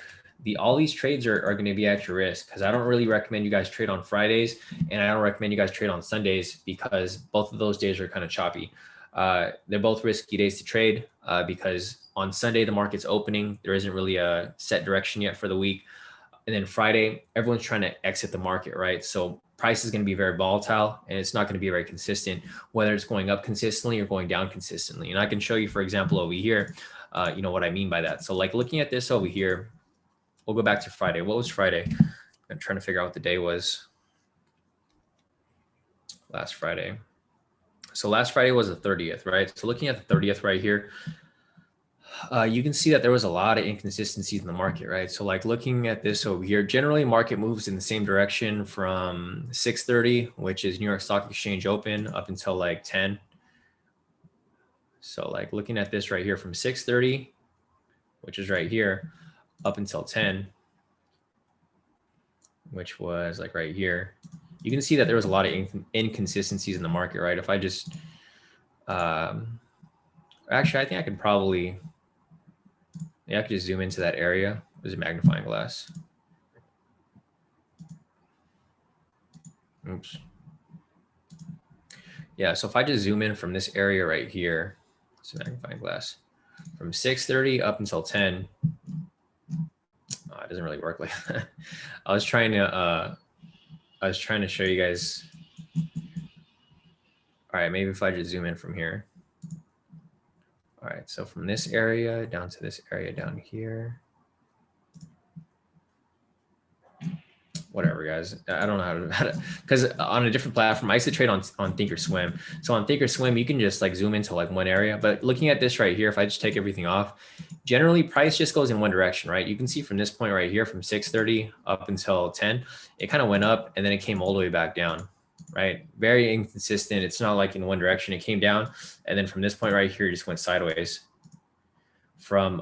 All these trades are going to be at your risk, because I don't really recommend you guys trade on Fridays, and I don't recommend you guys trade on Sundays, because both of those days are kind of choppy. They're both risky days to trade because on Sunday, the market's opening. There isn't really a set direction yet for the week. And then Friday, everyone's trying to exit the market, right? So price is going to be very volatile, and it's not going to be very consistent, whether it's going up consistently or going down consistently. And I can show you, for example, over here, you know what I mean by that. So like looking at this over here, we'll go back to Friday. What was Friday? I'm trying to figure out what the day was. Last Friday. So last Friday was the 30th, right? So looking at the 30th right here, you can see that there was a lot of inconsistencies in the market, right? So like looking at this over here, generally market moves in the same direction from 6:30, which is New York Stock Exchange open, up until like 10. So like looking at this right here from 6:30, which is right here, up until 10, which was like right here, you can see that there was a lot of inconsistencies in the market, right? If I just, actually, I think I could probably, yeah, I could just zoom into that area. There's a magnifying glass. Oops. Yeah, so if I just zoom in from this area right here, it's a magnifying glass, from 6:30 up until 10, it doesn't really work like that. I was trying to show you guys. All right, maybe if I just zoom in from here. All right, so from this area down to this area down here. Whatever, guys. I don't know how to, because on a different platform, I used to trade on Thinkorswim. So on Thinkorswim, you can just like zoom into like one area. But looking at this right here, if I just take everything off, generally price just goes in one direction, right? You can see from this point right here, from 6:30 up until 10, it kind of went up and then it came all the way back down, right? Very inconsistent. It's not like in one direction. It came down, and then from this point right here, it just went sideways from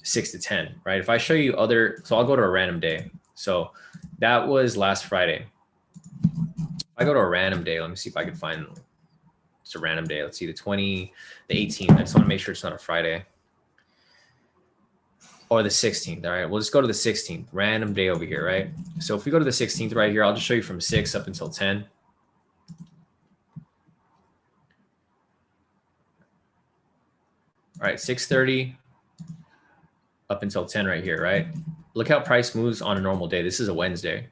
6 to 10, right? If I show you other, so I'll go to a random day. So that was last Friday. If I go to a random day, let me see if I can find, it's a random day. Let's see, the 18th. I just want to make sure it's not a Friday. Or the 16th. All right, we'll just go to the 16th, random day over here, right? So if we go to the 16th right here, I'll just show you from 6 up until 10. All right, 6:30 up until 10 right here, right? Look how price moves on a normal day. This is a Wednesday.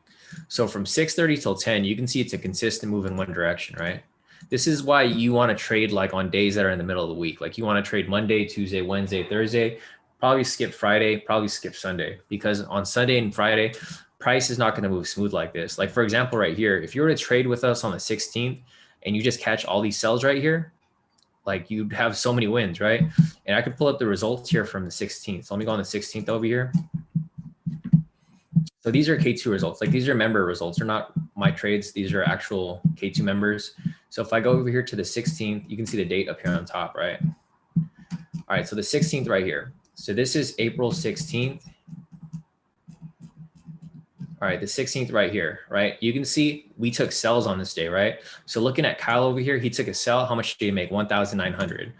So from 6:30 till 10, you can see it's a consistent move in one direction, right? This is why you want to trade like on days that are in the middle of the week. Like you want to trade Monday, Tuesday, Wednesday, Thursday, probably skip Friday, probably skip Sunday, because on Sunday and Friday, price is not going to move smooth like this. Like for example, right here, if you were to trade with us on the 16th and you just catch all these sells right here, like you'd have so many wins, right? And I could pull up the results here from the 16th. So let me go on the 16th over here. So these are K2 results. Like these are member results. They're not my trades. These are actual K2 members. So if I go over here to the 16th, you can see the date up here on top, right? All right, so the 16th right here. So this is April 16th. All right, the 16th right here, right? You can see we took sells on this day, right? So looking at Kyle over here, he took a sell. How much did he make? 1,900.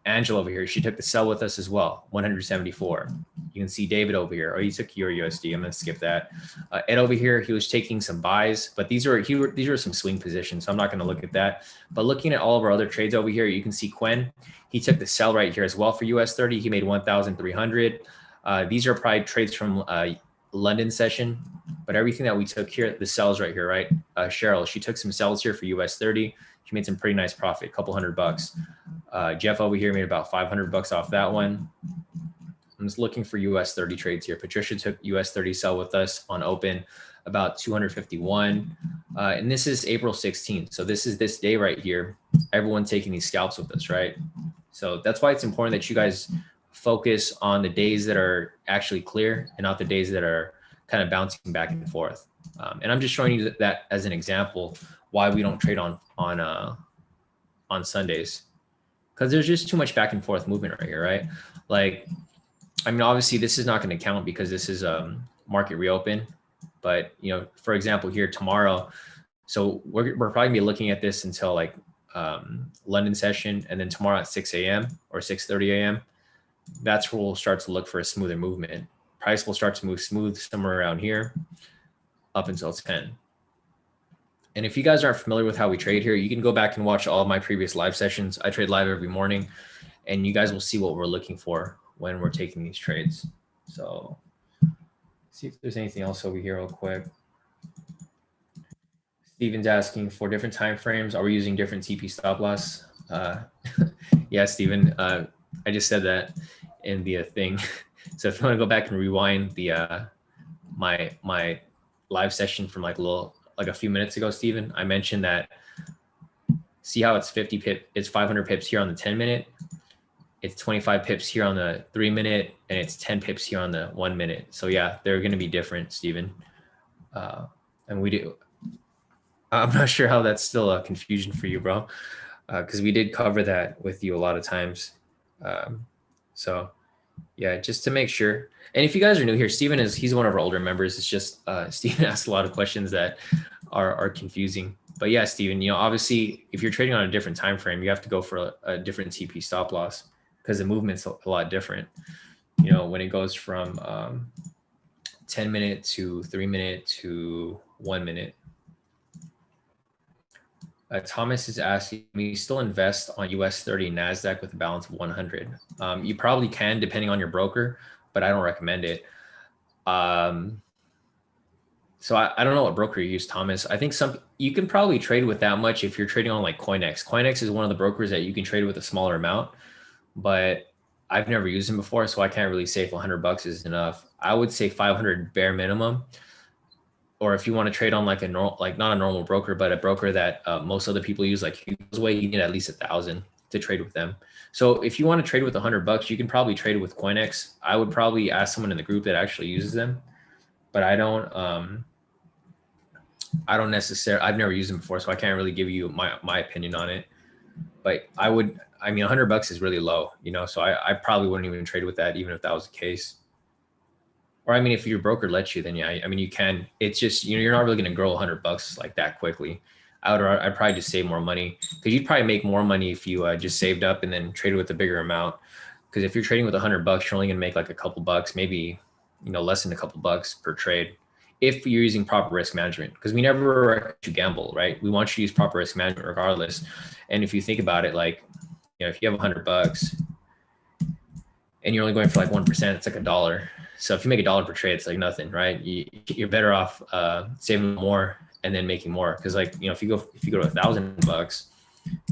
Angela over here, she took the sell with us as well, 174. You can see David over here. Oh, he took Euro USD. I'm going to skip that. Ed over here, he was taking some buys, but these are some swing positions. So I'm not going to look at that. But looking at all of our other trades over here, you can see Quen. He took the sell right here as well for US 30. He made 1,300. These are probably trades from London session, but everything that we took here, the sells right here, right? Cheryl, she took some sells here for US 30. She made some pretty nice profit, a couple $100. Jeff over here made about $500 off that one. I'm just looking for US 30 trades here. Patricia took US 30 sell with us on open, about 251. And this is April 16th. So this is this day right here. Everyone taking these scalps with us, right? So that's why it's important that you guys focus on the days that are actually clear and not the days that are kind of bouncing back and forth. And I'm just showing you that as an example why we don't trade on Sundays, because there's just too much back and forth movement right here, right? Like, I mean, obviously this is not going to count because this is market reopen, but you know, for example, here tomorrow, so we're probably gonna be looking at this until like London session, and then tomorrow at 6 a.m. or 6:30 a.m. That's where we'll start to look for a smoother movement. Price will start to move smooth somewhere around here up until 10. And if you guys aren't familiar with how we trade here, you can go back and watch all of my previous live sessions. I trade live every morning, and you guys will see what we're looking for when we're taking these trades. So see if there's anything else over here real quick. Steven's asking for different time frames. Are we using different TP stop loss? Yeah, Steven, I just said that in the thing. So if you want to go back and rewind the my live session from like a few minutes ago, Steven, I mentioned that, see how it's 50 pip, it's 500 pips here on the 10-minute, it's 25 pips here on the 3-minute, and it's 10 pips here on the 1-minute. So yeah, they're going to be different, Steven. And we do, I'm not sure how that's still a confusion for you, bro, because we did cover that with you a lot of times. So yeah, just to make sure. And if you guys are new here, Steven he's one of our older members. It's just Steven asks a lot of questions that are confusing. But yeah, Steven, you know, obviously if you're trading on a different time frame, you have to go for a different TP stop loss because the movement's a lot different. You know, when it goes from 10-minute to 3-minute to 1-minute. Thomas is asking me, still invest on US 30 NASDAQ with a balance of 100. You probably can, depending on your broker, but I don't recommend it. So I don't know what broker you use, Thomas. I think you can probably trade with that much if you're trading on like CoinEx. CoinEx is one of the brokers that you can trade with a smaller amount, but I've never used them before, so I can't really say if $100 is enough. I would say 500 bare minimum. Or if you want to trade on like not a normal broker, but a broker that most other people use, like Hugo's Way, you need at least 1,000 to trade with them. So if you want to trade with $100, you can probably trade with CoinEx. I would probably ask someone in the group that actually uses them, but I don't necessarily, I've never used them before, so I can't really give you my opinion on it. But I mean, $100 is really low, you know, so I probably wouldn't even trade with that, even if that was the case. Or I mean, if your broker lets you, then yeah, I mean, you can. It's just, you know, you're not really going to grow $100 like that quickly. I'd probably just save more money, because you'd probably make more money if you just saved up and then traded with a bigger amount. Because if you're trading with $100, you're only going to make like a couple bucks, maybe, you know, less than a couple bucks per trade, if you're using proper risk management. Because we never recommend you gamble, right? We want you to use proper risk management regardless. And if you think about it, like, you know, if you have $100 and you're only going for like 1%, it's like $1. So if you make $1 per trade, it's like nothing, right? You're better off saving more and then making more. Because like, you know, if you go to $1,000,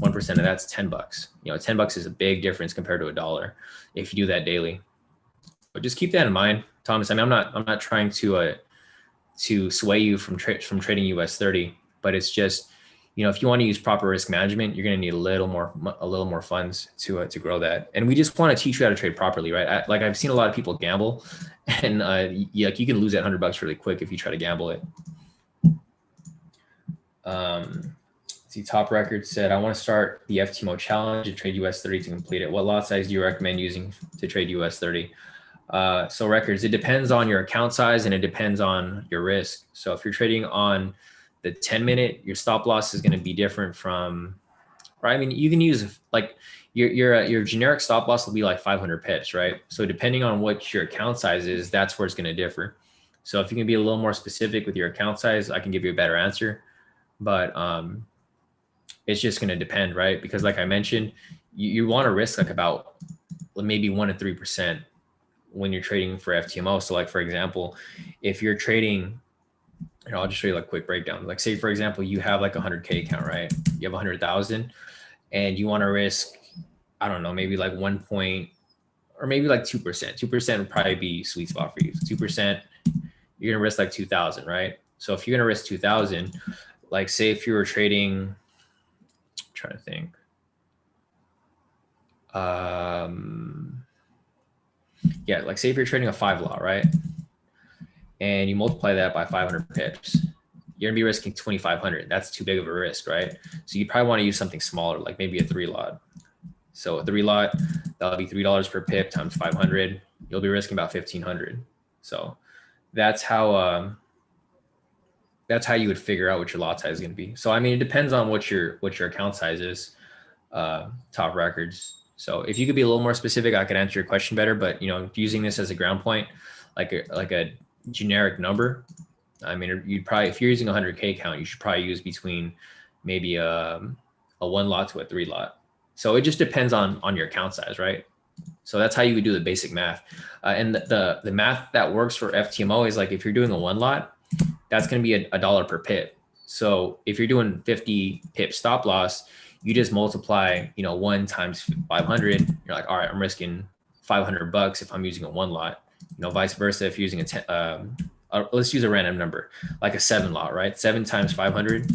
1% of that's $10. You know, $10 is a big difference compared to $1 if you do that daily. But just keep that in mind, Thomas. I mean, I'm not trying to sway you from trading US 30, but it's just, you know, if you want to use proper risk management, you're going to need a little more funds to grow that. And we just want to teach you how to trade properly, right? Like I've seen a lot of people gamble, and you can lose that $100 really quick if you try to gamble it. See, Top Record said, I want to start the FTMO challenge and trade US 30 to complete it. What lot size do you recommend using to trade US 30? So Records, it depends on your account size and it depends on your risk. So if you're trading on the 10-minute, your stop loss is going to be different from, right? I mean, you can use like your generic stop loss will be like 500 pips, right? So depending on what your account size is, that's where it's going to differ. So if you can be a little more specific with your account size, I can give you a better answer. But it's just going to depend, right? Because like I mentioned, you want to risk like about maybe 1 to 3% when you're trading for FTMO. So like, for example, if you're trading, here, I'll just show you like a quick breakdown. Like say, for example, you have like a 100K account, right? You have 100,000 and you want to risk, I don't know, maybe like 1 point or maybe like 2%. 2% would probably be sweet spot for you. 2%, you're going to risk like 2,000, right? So if you're going to risk 2,000, like say if you were trading, I'm trying to think, yeah, like say if you're trading a 5 lot, right? And you multiply that by 500 pips, you're gonna be risking 2,500. That's too big of a risk, right? So you probably want to use something smaller, like maybe a 3 lot. So a 3 lot, that'll be $3 per pip times 500. You'll be risking about 1,500. So that's how you would figure out what your lot size is going to be. So I mean, it depends on what your account size is. Top records. So if you could be a little more specific, I could answer your question better. But you know, using this as a ground point, like a generic number, I mean, you'd probably, if you're using a 100K count, you should probably use between maybe a 1 lot to a 3 lot. So it just depends on your account size, right? So that's how you would do the basic math. And the math that works for FTMO is like, if you're doing a 1 lot, that's going to be a dollar per pip. So if you're doing 50 pip stop loss, you just multiply, you know, 1 times 500. You're like, all right, I'm risking $500 if I'm using a 1 lot. You know, vice versa, if you're using let's use a random number, like a 7 lot, right? 7 times 500,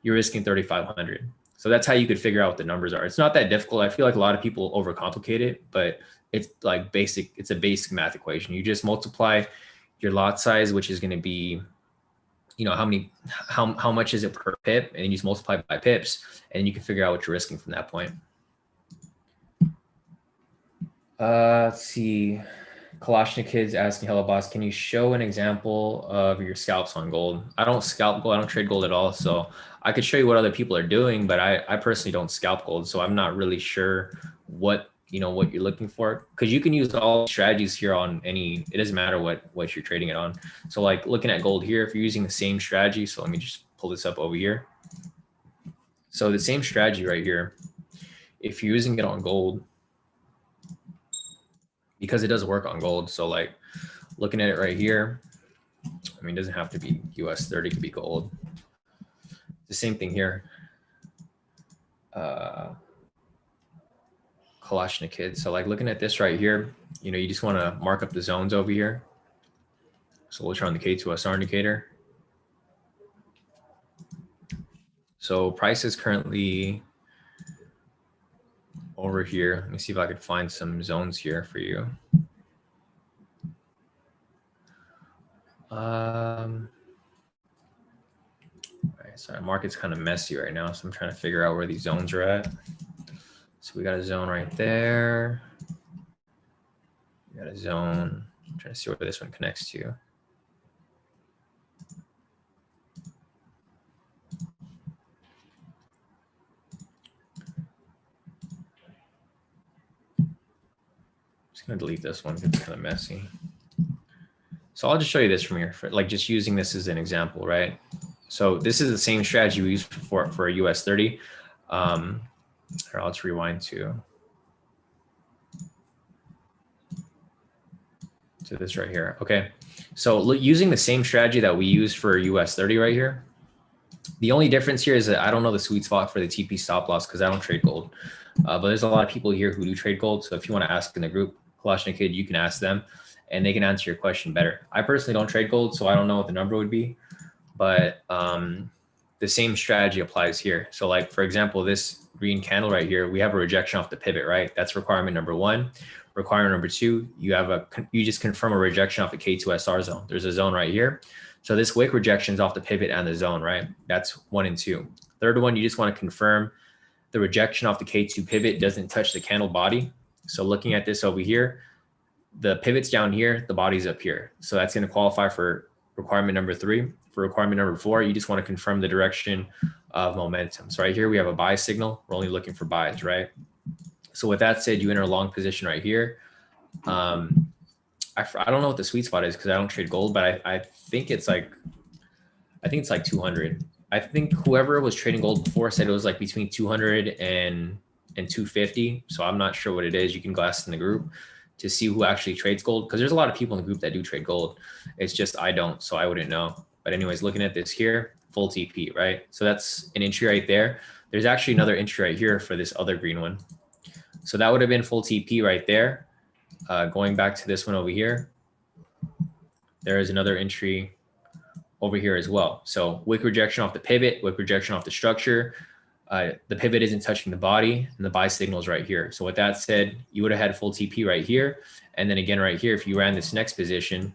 you're risking 3,500. So that's how you could figure out what the numbers are. It's not that difficult. I feel like a lot of people overcomplicate it, but it's like basic. It's a basic math equation. You just multiply your lot size, which is going to be, you know, how much is it per pip, and you just multiply by pips, and you can figure out what you're risking from that point. Let's see. Kalashnik Kids asking, hello boss, can you show an example of your scalps on gold? I don't scalp gold. I don't trade gold at all. So I could show you what other people are doing, but I personally don't scalp gold. So I'm not really sure what you're looking for, because you can use all strategies here on any, it doesn't matter what you're trading it on. So like looking at gold here, if you're using the same strategy, so let me just pull this up over here. So the same strategy right here, if you're using it on gold, because it does work on gold. So like looking at it right here, I mean, it doesn't have to be US 30, it could be gold. The same thing here. Kalashnik Kids. So like looking at this right here, you know, you just want to mark up the zones over here. So we'll turn on the K2SR indicator. So price is currently over here. Let me see if I could find some zones here for you. All right, so our market's kind of messy right now, so I'm trying to figure out where these zones are at. So we got a zone right there. We got a zone. I'm trying to see where this one connects to. Just gonna delete this one because it's kind of messy. So I'll just show you this from here, like just using this as an example, right? So this is the same strategy we use for a US 30. Here, let's rewind to this right here. Okay, so using the same strategy that we use for US 30 right here, the only difference here is that I don't know the sweet spot for the TP stop loss because I don't trade gold. But there's a lot of people here who do trade gold. So if you want to ask in the group, Kalashnik Kid, you can ask them and they can answer your question better. I personally don't trade gold, so I don't know what the number would be, but the same strategy applies here. So like, for example, this green candle right here, we have a rejection off the pivot, right? That's requirement number 1. Requirement number 2, you just confirm a rejection off the K2SR zone. There's a zone right here. So this wick rejection is off the pivot and the zone, right? That's 1 and 2. Third one, you just want to confirm the rejection off the K2 pivot doesn't touch the candle body. So looking at this over here, the pivot's down here, the body's up here. So that's going to qualify for requirement number 3. For requirement number 4, you just want to confirm the direction of momentum. So right here, we have a buy signal. We're only looking for buys, right? So with that said, you enter a long position right here. I don't know what the sweet spot is because I don't trade gold, but I think it's like 200. I think whoever was trading gold before said it was like between 200 and 250. So I'm not sure what it is. You can go ask in the group to see who actually trades gold, because there's a lot of people in the group that do trade gold. It's just I don't, so I wouldn't know. But anyways, looking at this here, full TP, right? So that's an entry right there. There's actually another entry right here for this other green one. So that would have been full TP right there. Going back to this one over here, there is another entry over here as well. So wick rejection off the pivot, wick rejection off the structure. The pivot isn't touching the body, and the buy signal is right here. So with that said, you would have had full TP right here. And then again, right here, if you ran this next position,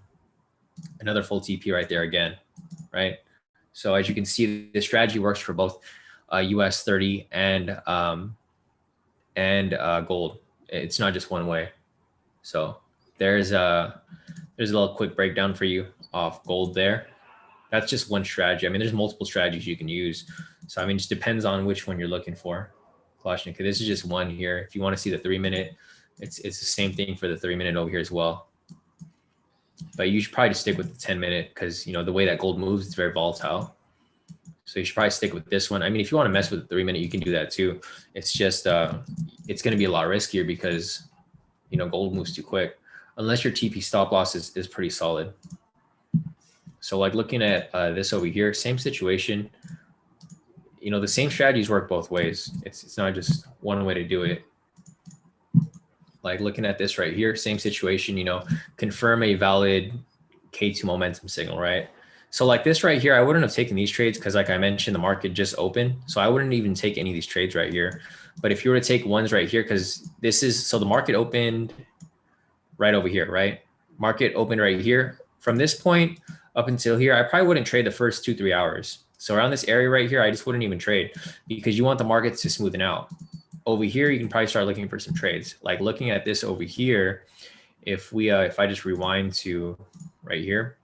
another full TP right there again, right? So as you can see, the strategy works for both US 30 and gold. It's not just one way. So there's a little quick breakdown for you off gold there. That's just one strategy. I mean, there's multiple strategies you can use. So, I mean, it just depends on which one you're looking for. Kalashnikov, this is just one here. If you want to see the 3-minute, it's the same thing for the 3-minute over here as well. But you should probably just stick with the 10-minute because, you know, the way that gold moves, it's very volatile. So you should probably stick with this one. I mean, if you want to mess with the 3-minute, you can do that too. It's just, it's going to be a lot riskier because, you know, gold moves too quick. Unless your TP stop loss is pretty solid. So like looking at this over here, same situation. You know, the same strategies work both ways. It's not just one way to do it. Like looking at this right here, same situation, you know, confirm a valid K2 momentum signal, right? So like this right here, I wouldn't have taken these trades because like I mentioned, the market just opened. So I wouldn't even take any of these trades right here. But if you were to take ones right here, because this is, so the market opened right over here, right? Market opened right here. From this point up until here, I probably wouldn't trade the first 2-3 hours. So around this area right here, I just wouldn't even trade because you want the market to smoothen out. Over here, you can probably start looking for some trades. Like looking at this over here, if I just rewind to right here,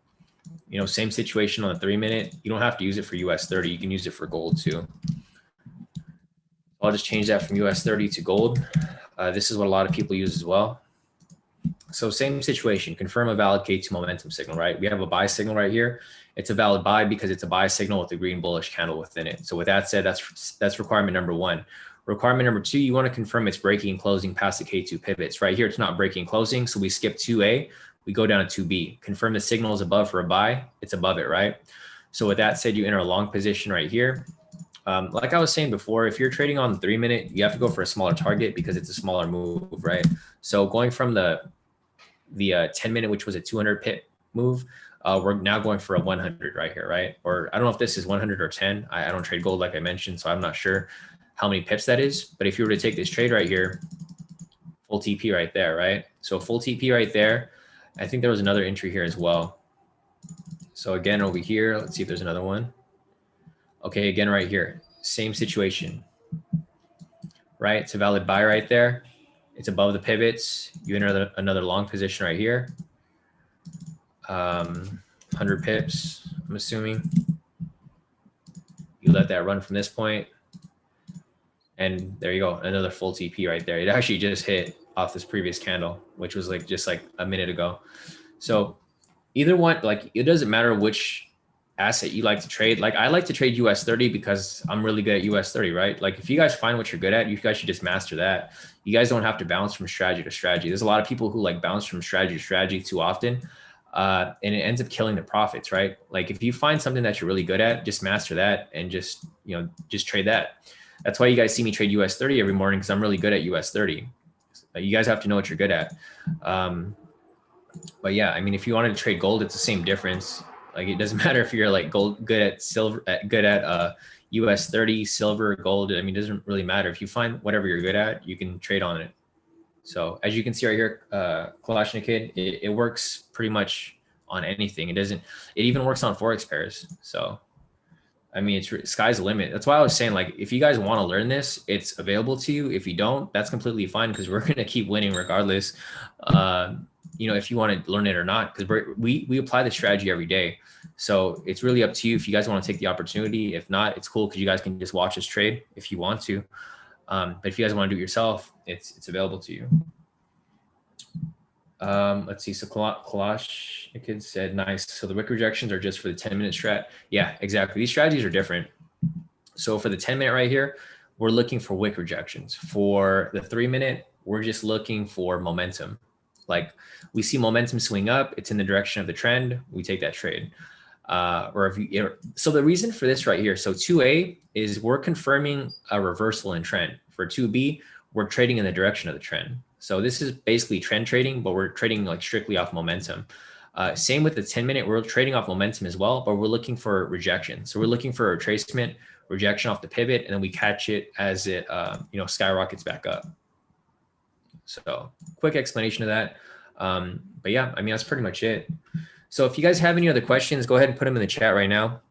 you know, same situation on the 3-minute. You don't have to use it for US 30. You can use it for gold too. I'll just change that from US 30 to gold. This is what a lot of people use as well. So same situation, confirm a valid K2 momentum signal, right? We have a buy signal right here. It's a valid buy because it's a buy signal with a green bullish candle within it. So with that said, that's requirement number 1. Requirement number 2, you want to confirm it's breaking and closing past the K2 pivots. Right here, it's not breaking and closing. So we skip 2A, we go down to 2B. Confirm the signal is above for a buy. It's above it, right? So with that said, you enter a long position right here. Like I was saying before, if you're trading on the 3-minute, you have to go for a smaller target because it's a smaller move, right? So going from the 10-minute, which was a 200 pip move, we're now going for a 100 right here, right? Or I don't know if this is 100 or 10. I don't trade gold like I mentioned, so I'm not sure how many pips that is. But if you were to take this trade right here, full TP right there, right? So full TP right there. I think there was another entry here as well. So again, over here, let's see if there's another one. Okay, again, right here, same situation, right? It's a valid buy right there. It's above the pivots. You enter another long position right here. 100 pips, I'm assuming. You let that run from this point. And there you go, another full TP right there. It actually just hit off this previous candle, which was like just like a minute ago. So either one, like it doesn't matter which asset you like to trade. Like I like to trade US 30 because I'm really good at US 30, right? Like if you guys find what you're good at, you guys should just master that. You guys don't have to bounce from strategy to strategy. There's a lot of people who like bounce from strategy to strategy too often. And it ends up killing the profits, right? Like if you find something that you're really good at, just master that and just, you know, just trade that. That's why you guys see me trade US 30 every morning because I'm really good at US 30. You guys have to know what you're good at. But yeah, I mean, if you wanted to trade gold, it's the same difference. Like it doesn't matter if you're like good at silver, good at US 30, silver, gold. I mean, it doesn't really matter. If you find whatever you're good at, you can trade on it. So as you can see right here, Kalashnikov, it works pretty much on anything. It even works on Forex pairs. So, I mean, it's sky's the limit. That's why I was saying, like, if you guys want to learn this, it's available to you. If you don't, that's completely fine because we're going to keep winning regardless. you know, if you want to learn it or not, because we apply the strategy every day. So it's really up to you if you guys want to take the opportunity. If not, it's cool because you guys can just watch us trade if you want to. But if you guys want to do it yourself, it's available to you. Let's see. So Kalash, the kid said, nice. So the wick rejections are just for the 10-minute strat. Yeah, exactly. These strategies are different. So for the 10-minute right here, we're looking for wick rejections. For the 3-minute, we're just looking for momentum. Like we see momentum swing up, it's in the direction of the trend, we take that trade. Or if you, so the reason for this right here, so 2A is we're confirming a reversal in trend. For 2B, we're trading in the direction of the trend. So this is basically trend trading, but we're trading like strictly off momentum. Same with the 10-minute, we're trading off momentum as well, but we're looking for rejection. So we're looking for a retracement, rejection off the pivot, and then we catch it as it you know, skyrockets back up. So quick explanation of that. But yeah, I mean, that's pretty much it. So if you guys have any other questions, go ahead and put them in the chat right now.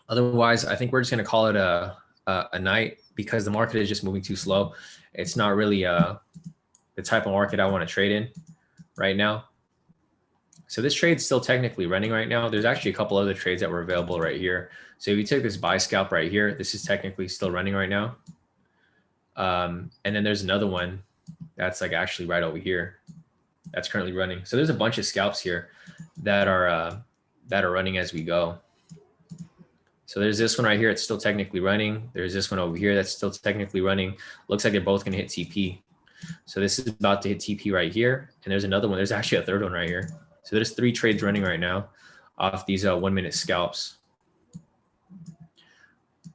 Otherwise, I think we're just going to call it a night because the market is just moving too slow. It's not really the type of market I want to trade in right now. So this trade's still technically running right now. There's actually a couple other trades that were available right here. So if you took this buy scalp right here, this is technically still running right now. And then there's another one that's like actually right over here that's currently running. So there's a bunch of scalps here that are running as we go. So there's this one right here. It's still technically running. There's this one over here that's still technically running. Looks like they're both going to hit TP. So this is about to hit TP right here. And there's another one. There's actually a third one right here. So there's 3 trades running right now off these 1-minute scalps.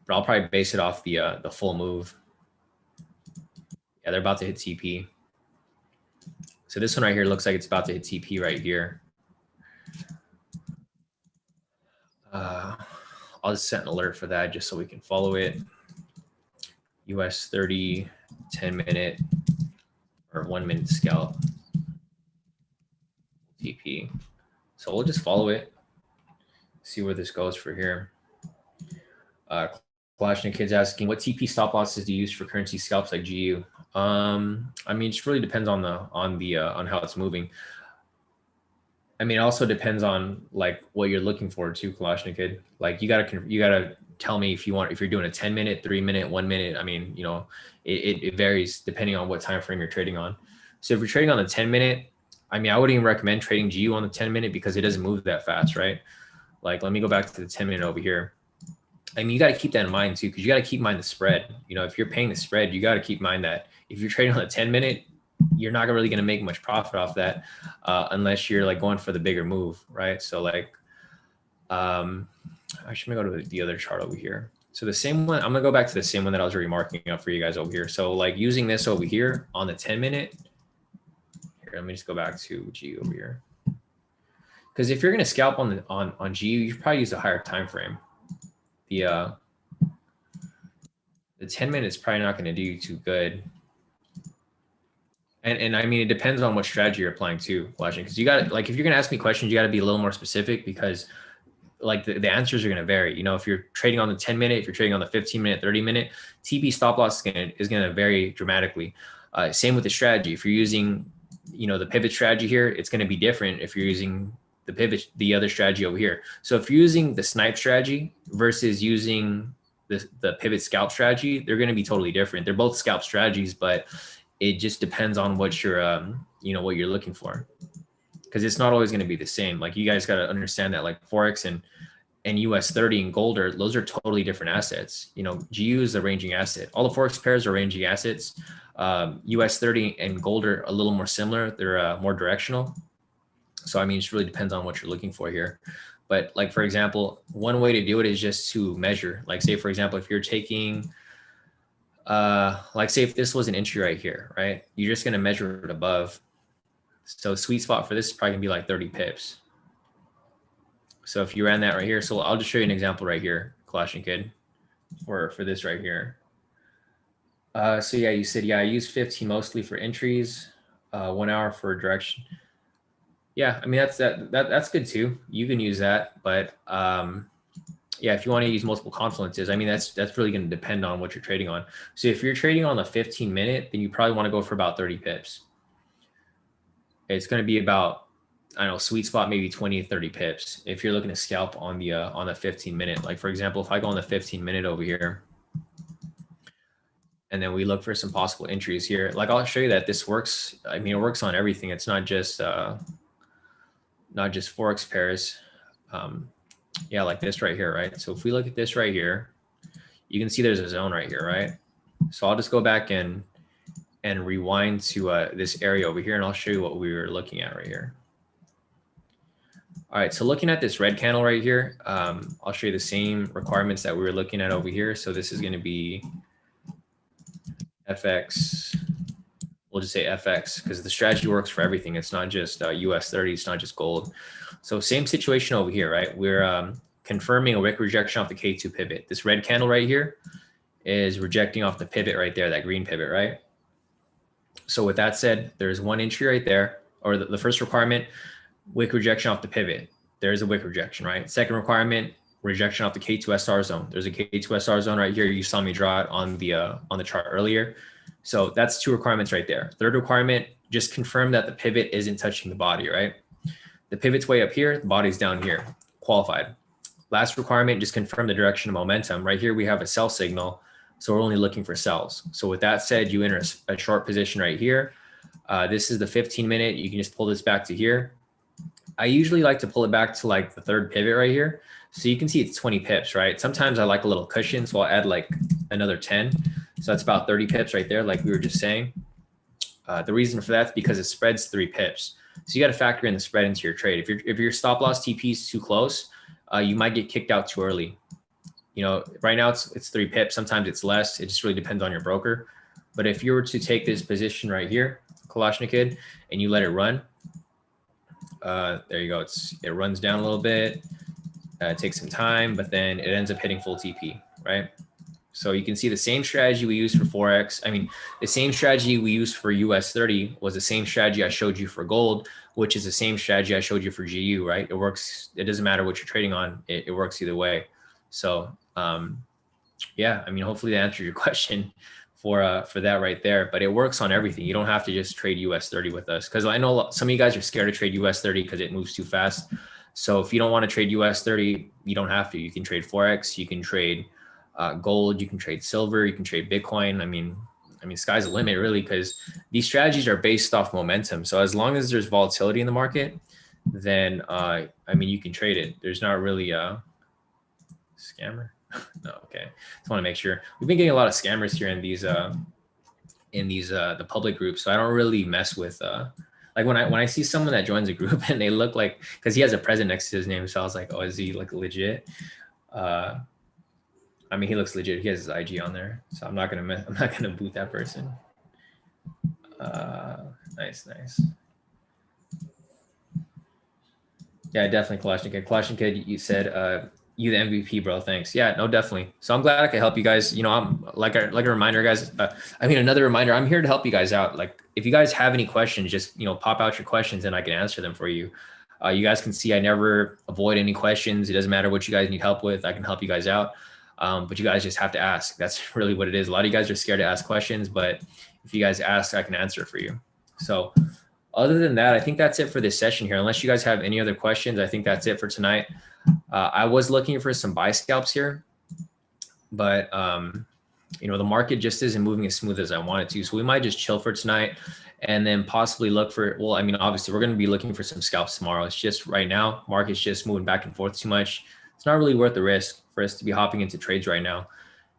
But I'll probably base it off the full move. Yeah, they're about to hit TP. So this one right here looks like it's about to hit TP right here. I'll just set an alert for that just so we can follow it. US 30, 10-minute, or 1-minute scalp. TP. So we'll just follow it. See where this goes for here. Flashing kids asking, what TP stop losses do you use for currency scalps like GU? I mean, it just really depends on how it's moving. I mean, it also depends on like what you're looking for too, Kalashnikid. Like you gotta tell me if you're doing a 10-minute, 3-minute, 1-minute. I mean, you know, it varies depending on what time frame you're trading on. So if you're trading on the 10-minute, I mean, I wouldn't even recommend trading GU on the 10-minute because it doesn't move that fast, right? Like, let me go back to the 10-minute over here. I mean, you got to keep that in mind too, because you got to keep in mind the spread. You know, if you're paying the spread, you got to keep in mind that if you're trading on the 10-minute, you're not really going to make much profit off that unless you're like going for the bigger move, right? So like, actually, I'm gonna go to the other chart over here. So the same one, I'm gonna go back to the same one that I was already marking up for you guys over here. So like using this over here on the 10-minute. Here, let me just go back to GU over here. Because if you're gonna scalp on GU, you should probably use a higher time frame. The 10-minute is probably not going to do you too good. And I mean, it depends on what strategy you're applying to, because you got, like, if you're going to ask me questions, you got to be a little more specific because like the answers are going to vary. You know, if you're trading on the 10-minute, if you're trading on the 15-minute, 30-minute, TP stop loss is going to vary dramatically. Same with the strategy. If you're using, you know, the pivot strategy here, it's going to be different if you're using the other strategy over here. So if you're using the Snipe strategy versus using the pivot scalp strategy, they're going to be totally different. They're both scalp strategies, but it just depends on what you're, you know, what you're looking for, because it's not always going to be the same. Like you guys got to understand that, like Forex and US 30 and gold those are totally different assets. You know, GU is a ranging asset. All the Forex pairs are ranging assets. US 30 and gold are a little more similar. They're more directional. So, I mean, it just really depends on what you're looking for here. But like, for example, one way to do it is just to measure. Like, say, for example, if you're taking, like, say, if this was an entry right here, right? You're just going to measure it above. So sweet spot for this is probably going to be like 30 pips. So if you ran that right here, so I'll just show you an example right here, Clashing Kid, for this right here. So yeah, you said, yeah, I use 15 mostly for entries, 1 hour for direction. Yeah, I mean, that's good too. You can use that, but yeah, if you want to use multiple confluences, I mean, that's really going to depend on what you're trading on. So if you're trading on the 15-minute, then you probably want to go for about 30 pips. it's going to be about, I don't know, sweet spot, maybe 20 to 30 pips. If you're looking to scalp on the 15 minute, like for example, if I go on the 15 minute over here, and then we look for some possible entries here, like I'll show you that this works. I mean, it works on everything. It's not just Forex pairs. Yeah, like this right here, right? So if we look at this right here, you can see there's a zone right here, right? So I'll just go back and rewind to this area over here, and I'll show you what we were looking at right here. All right, so looking at this red candle right here, I'll show you the same requirements that we were looking at over here. So this is going to be FX. We'll just say FX because the strategy works for everything. It's not just US 30. It's not just gold. So same situation over here, right? We're confirming a wick rejection off the K2 pivot. This red candle right here is rejecting off the pivot right there, that green pivot, right? So with that said, there's one entry right there, or the first requirement, wick rejection off the pivot. There's a wick rejection, right? Second requirement, rejection off the K2SR zone. There's a K2SR zone right here. You saw me draw it on the chart earlier. So that's two requirements right there. Third requirement, just confirm that the pivot isn't touching the body, right? The pivot's way up here, the body's down here, qualified. Last requirement, just confirm the direction of momentum. Right here, we have a sell signal. So we're only looking for sells. So with that said, you enter a short position right here. This is the 15 minute. You can just pull this back to here. I usually like to pull it back to like the third pivot right here. So you can see it's 20 pips, right? Sometimes I like a little cushion, so I'll add like another 10. So that's about 30 pips right there, like we were just saying. The reason for that is because it spreads 3 pips. So you got to factor in the spread into your trade. If your stop loss TP is too close, you might get kicked out too early. You know, right now it's 3 pips. Sometimes it's less. It just really depends on your broker. But if you were to take this position right here, Kalashnikov, and you let it run, there you go. It runs down a little bit. It takes some time, but then it ends up hitting full TP, right? So you can see the same strategy we used for Forex. I mean, the same strategy we used for US 30 was the same strategy I showed you for gold, which is the same strategy I showed you for GU, right? It works. It doesn't matter what you're trading on. It works either way. So yeah, I mean, hopefully that answered your question for that right there, but it works on everything. You don't have to just trade US 30 with us. Cause I know some of you guys are scared to trade US 30 because it moves too fast. So if you don't want to trade US 30, you don't have to. You can trade Forex, you can trade gold, you can trade silver, you can trade Bitcoin. I mean, sky's the limit really, because these strategies are based off momentum. So as long as there's volatility in the market, then I mean, you can trade it. There's not really a scammer. No, okay. Just want to make sure. We've been getting a lot of scammers here in these the public groups, so I don't really mess with like when I see someone that joins a group and they look like, because he has a present next to his name, so I was like, oh, is he like legit? I mean, he looks legit. He has his IG on there, so I'm not gonna boot that person. Nice. Yeah, definitely Kalashnikov. Kalashnikov, you said you the MVP, bro. Thanks. Yeah, no, definitely. So I'm glad I could help you guys. You know, I'm like a reminder, guys. I mean, another reminder. I'm here to help you guys out. Like, if you guys have any questions, just pop out your questions and I can answer them for you. You guys can see I never avoid any questions. It doesn't matter what you guys need help with. I can help you guys out. But you guys just have to ask. That's really what it is. A lot of you guys are scared to ask questions, but if you guys ask, I can answer for you. So other than that, I think that's it for this session here. Unless you guys have any other questions, I think that's it for tonight. I was looking for some buy scalps here, but the market just isn't moving as smooth as I want it to. So we might just chill for tonight and then possibly look for, well, I mean, obviously we're going to be looking for some scalps tomorrow. It's just right now, market's just moving back and forth too much. It's not really worth the risk for us to be hopping into trades right now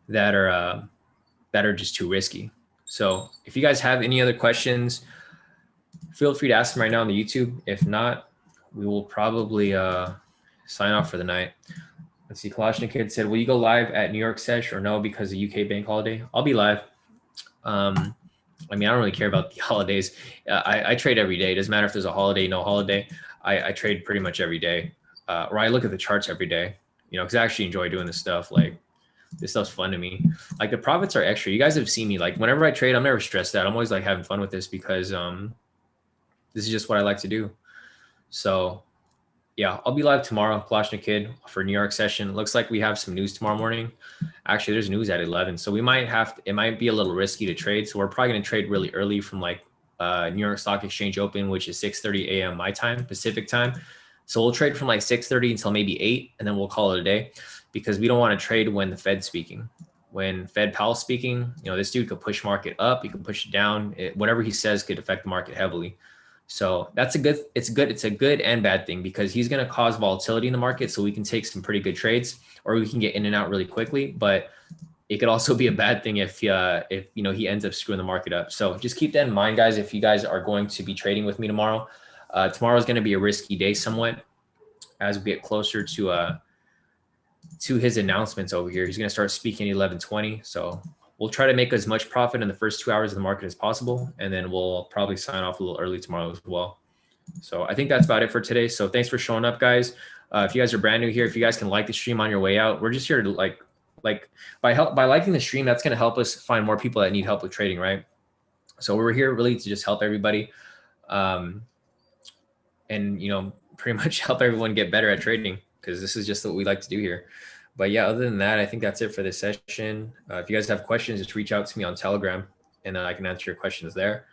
that are just too risky. So if you guys have any other questions, feel free to ask them right now on the YouTube. If not, we will probably sign off for the night. Let's see. Kalashnikov said, will you go live at New York Sesh or no because of UK bank holiday? I'll be live. I mean, I don't really care about the holidays. I trade every day. It doesn't matter if there's a holiday, no holiday. I trade pretty much every day. Or I look at the charts every day, because I actually enjoy doing this stuff. Like, this stuff's fun to me. Like, the profits are extra. You guys have seen me. Like, whenever I trade, I'm never stressed out. I'm always like having fun with this because this is just what I like to do. So yeah, I'll be live tomorrow, Kalashnikov, for New York session. Looks like we have some news tomorrow morning. Actually, there's news at 11. So it might be a little risky to trade. So we're probably going to trade really early from like New York Stock Exchange open, which is 6:30 a.m. my time, Pacific time. So we'll trade from like 6:30 until maybe 8, and then we'll call it a day, because we don't want to trade when the Fed's speaking. When Fed Powell's speaking, this dude could push market up, he could push it down. Whatever he says could affect the market heavily. So it's a good and bad thing, because he's going to cause volatility in the market. So we can take some pretty good trades, or we can get in and out really quickly. But it could also be a bad thing if he ends up screwing the market up. So just keep that in mind, guys. If you guys are going to be trading with me tomorrow, tomorrow is going to be a risky day somewhat, as we get closer to his announcements over here. He's going to start speaking at 11:20. So we'll try to make as much profit in the first 2 hours of the market as possible, and then we'll probably sign off a little early tomorrow as well. So I think that's about it for today. So thanks for showing up, guys. If you guys are brand new here, if you guys can like the stream on your way out, we're just here to like by liking the stream, that's going to help us find more people that need help with trading, right? So we're here really to just help everybody, and pretty much help everyone get better at trading, because this is just what we like to do here. But yeah, other than that, I think that's it for this session. If you guys have questions, just reach out to me on Telegram, and then I can answer your questions there.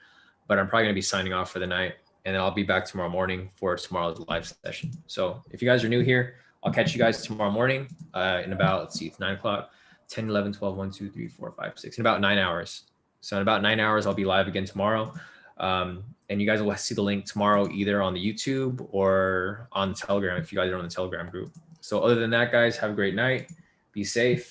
But I'm probably going to be signing off for the night, and then I'll be back tomorrow morning for tomorrow's live session. So if you guys are new here, I'll catch you guys tomorrow morning in about, let's see, it's 9 o'clock, 10, 11, 12, 1, 2, 3, 4, 5, 6, in about 9 hours. So in about 9 hours, I'll be live again tomorrow. And you guys will see the link tomorrow either on the YouTube or on the Telegram if you guys are on the Telegram group. So other than that, guys, have a great night. Be safe.